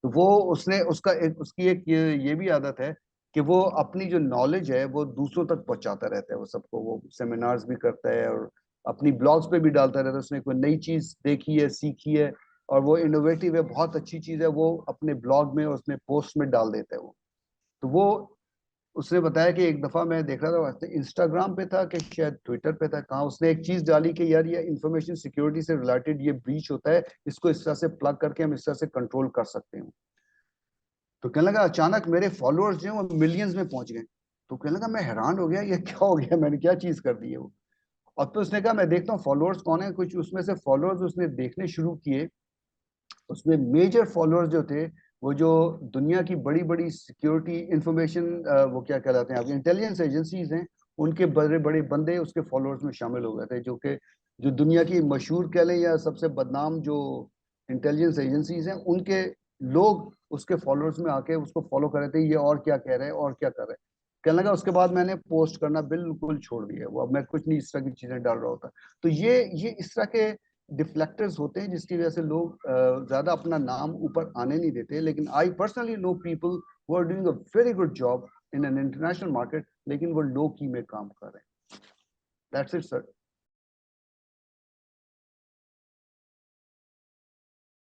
तो वो उसने उसका एक उसकी एक ये भी आदत है कि वो अपनी जो नॉलेज है वो दूसरों तक पहुंचाता रहता है, वो सबको, वो सेमिनार्स भी करता है और अपनी ब्लॉग्स पे भी डालता रहता है, उसने कोई नई चीज देखी है, सीखी है और वो इनोवेटिव है, बहुत अच्छी चीज है, वो अपने ब्लॉग में उसमें पोस्ट में डाल देता है वो। तो वो उसने बताया कि एक दफा मैं देख रहा था, इंस्टाग्राम पे था कि शायद ट्विटर पे था, कहाँ उसने एक चीज डाली कि यार ये इंफॉर्मेशन सिक्योरिटी से रिलेटेड ये ब्रीच होता है, इसको इस तरह से प्लग करके हम इस तरह से कंट्रोल कर सकते हैं। तो कहने लगा अचानक मेरे फॉलोअर्स जो हैं वो मिलियंस में पहुंच गए। तो कहने लगा मैं हैरान हो गया, ये क्या हो गया, मैंने क्या चीज कर दी है वो। और तो उसने कहा मैं देखता हूँ फॉलोअर्स कौन है, कुछ उसमें से फॉलोअर्स उसने देखने शुरू किए, उसमें मेजर फॉलोअर्स जो थे वो जो दुनिया की बड़ी बड़ी सिक्योरिटी इंफॉर्मेशन वो क्या कहलाते हैं आपके इंटेलिजेंस एजेंसीज हैं, उनके बड़े बड़े बंदे उसके फॉलोअर्स में शामिल हो गए थे, जो कि जो दुनिया की मशहूर कह लें या सबसे बदनाम जो इंटेलिजेंस एजेंसीज हैं, उनके लोग उसके फॉलोअर्स में आके उसको फॉलो कर रहे थे, ये और क्या कह रहे हैं और क्या कर रहे हैं। कहने लगा उसके बाद मैंने पोस्ट करना बिल्कुल छोड़ दिया, वो अब मैं कुछ नहीं इस तरह की चीजें डाल रहा होता। तो ये इस तरह के डिफ्लेक्टर्स होते हैं जिसकी वजह से लोग ज्यादा अपना नाम ऊपर आने नहीं देते। लेकिन I personally know people who are doing a very good job in an international market, लेकिन वो लो की में काम कर रहे हैं। That's it sir.